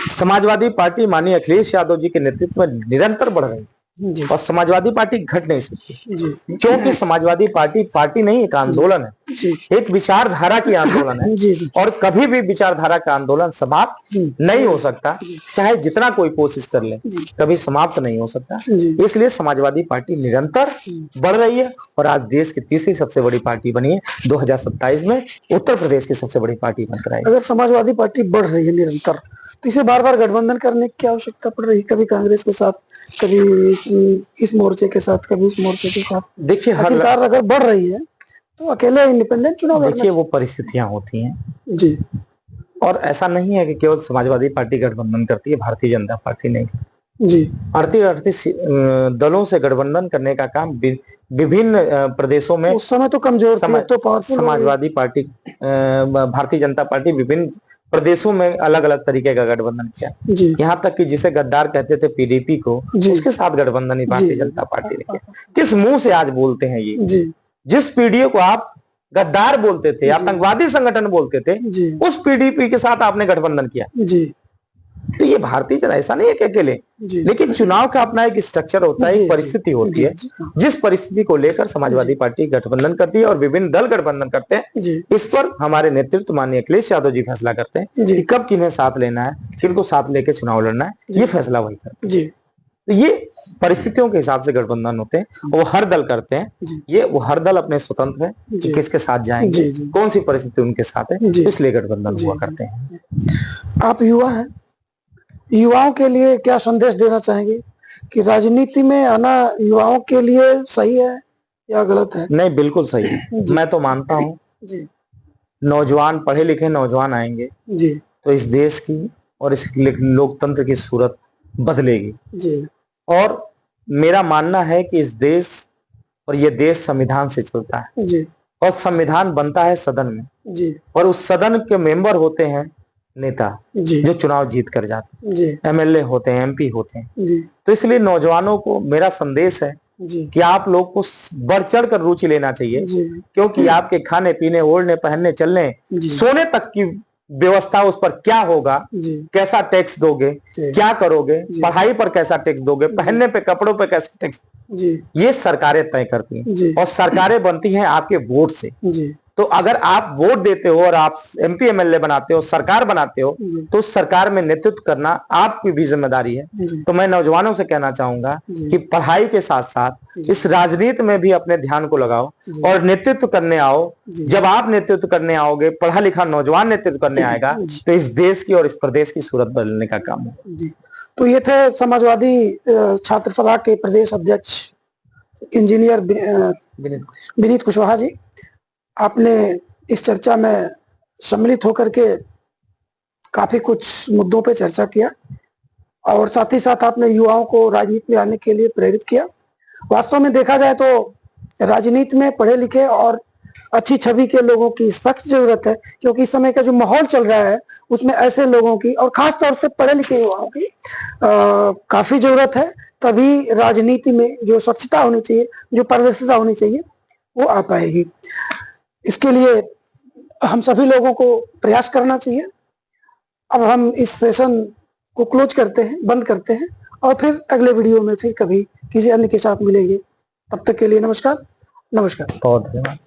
समाजवादी पार्टी माननीय अखिलेश यादव जी के नेतृत्व में निरंतर बढ़ रही है जी और समाजवादी पार्टी घट नहीं सकती, जी क्योंकि समाजवादी पार्टी नहीं, एक आंदोलन है, जी एक विचारधारा की आंदोलन है। जी और कभी भी विचारधारा का आंदोलन समाप्त नहीं हो सकता, चाहे जितना कोई कोशिश कर ले, कभी समाप्त नहीं हो सकता। जी इसलिए समाजवादी पार्टी निरंतर बढ़ रही है और आज देश की तीसरी सबसे बड़ी पार्टी बनी है। 2027 में उत्तर प्रदेश की सबसे बड़ी पार्टी बनकर आई। अगर समाजवादी पार्टी बढ़ रही है निरंतर, तो इसे बार बार गठबंधन करने की आवश्यकता पड़ रही है, कभी कांग्रेस के साथ, कभी इस मोर्चे के साथ, कभी उस मोर्चे के साथ। देखिए, आखिरकार अगर बढ़ रही है तो अकेले इंडिपेंडेंट चुनाव लड़ना देखिए वो परिस्थितियां होती हैं चाहिए। जी और ऐसा नहीं है कि केवल समाजवादी पार्टी गठबंधन करती है, भारतीय जनता पार्टी नहीं। जी भारतीय दलों से गठबंधन करने का काम विभिन्न प्रदेशों में, उस समय तो कमजोर थी, अब तो पावरफुल हो गई। समाजवादी पार्टी, भारतीय जनता पार्टी विभिन्न प्रदेशों में अलग अलग तरीके का गठबंधन किया। जी यहाँ तक कि जिसे गद्दार कहते थे पीडीपी को, जी। उसके साथ गठबंधन ही भारतीय जी। जनता पार्टी ने किया। किस मुंह से आज बोलते हैं ये? जी जिस पीडीओ को आप गद्दार बोलते थे, आतंकवादी संगठन बोलते थे, जी उस पीडीपी के साथ आपने गठबंधन किया। जी तो ये भारतीय जनता, ऐसा नहीं है कि अकेले, जी लेकिन चुनाव का अपना एक स्ट्रक्चर होता है, जी, एक परिस्थिति होती जी, है, जी, हाँ। जिस परिस्थिति को लेकर समाजवादी पार्टी गठबंधन करती है और विभिन्न दल गठबंधन करते हैं। जी इस पर हमारे नेतृत्व माननीय अखिलेश यादव जी फैसला करते हैं जी। कि कब किन्हें साथ लेना है, किनको साथ लेके चुनाव लड़ना है, ये फैसला वही करते हैं। जी तो ये परिस्थितियों के हिसाब से गठबंधन होते हैं, वो हर दल करते हैं। जी वो हर दल अपने स्वतंत्र है कि जी। किसके साथ जाएंगे, जी, जी। कौन सी परिस्थिति उनके साथ है, जी। इसलिए गठबंधन जी, हुआ जी। करते हैं। आप युवा हैं, युवाओं के लिए क्या संदेश देना चाहेंगे कि राजनीति में आना युवाओं के लिए सही है या गलत है? नहीं, बिल्कुल सही है। जी। मैं तो मानता हूँ जी नौजवान, पढ़े लिखे नौजवान आएंगे जी तो इस देश की और इस लोकतंत्र की सूरत बदलेगी। जी और मेरा मानना है कि इस देश और ये देश संविधान से चलता है जी और संविधान बनता है सदन में, जी और उस सदन के मेंबर होते हैं नेता जी जो चुनाव जीत कर जाते जी हैं, एमएलए होते हैं, एमपी होते हैं। जी तो इसलिए नौजवानों को मेरा संदेश है जी कि आप लोग को बढ़ चढ़ कर रुचि लेना चाहिए, जी क्योंकि आपके खाने पीने, ओढ़ने, पहनने, चलने, जी सोने तक की व्यवस्था, उस पर क्या होगा, जी कैसा टैक्स दोगे, जी क्या करोगे, जी। पढ़ाई पर कैसा टैक्स दोगे, पहनने पे, कपड़ों पे कैसा टैक्स, जी ये सरकारें तय करती हैं। जी और सरकारें बनती हैं आपके वोट से। जी तो अगर आप वोट देते हो और आप एमपी एमएलए बनाते हो, सरकार बनाते हो, जी तो उस सरकार में नेतृत्व करना आपकी भी जिम्मेदारी है। जी तो मैं नौजवानों से कहना चाहूंगा जी। कि पढ़ाई के साथ साथ जी। इस राजनीति में भी अपने ध्यान को लगाओ जी। और नेतृत्व करने आओ। जी। जब आप नेतृत्व करने आओगे, पढ़ा लिखा नौजवान नेतृत्व करने आएगा, जी। तो इस देश की और इस प्रदेश की सूरत बदलने का काम है। जी तो ये थे समाजवादी छात्र सभा के प्रदेश अध्यक्ष इंजीनियर विनीत कुशवाहा जी। आपने इस चर्चा में सम्मिलित होकर के काफी कुछ मुद्दों पे चर्चा किया और साथ ही साथ आपने युवाओं को राजनीति में आने के लिए प्रेरित किया। वास्तव में देखा जाए तो राजनीति में पढ़े लिखे और अच्छी छवि के लोगों की सख्त जरूरत है, क्योंकि इस समय का जो माहौल चल रहा है उसमें ऐसे लोगों की और खास तौर से पढ़े लिखे युवाओं की काफी जरूरत है। तभी राजनीति में जो स्वच्छता होनी चाहिए, जो पारदर्शिता होनी चाहिए, वो आ पाएगी। इसके लिए हम सभी लोगों को प्रयास करना चाहिए। अब हम इस सेशन को क्लोज करते हैं, बंद करते हैं और फिर अगले वीडियो में फिर कभी किसी अन्य के साथ मिलेंगे। तब तक के लिए नमस्कार। बहुत धन्यवाद।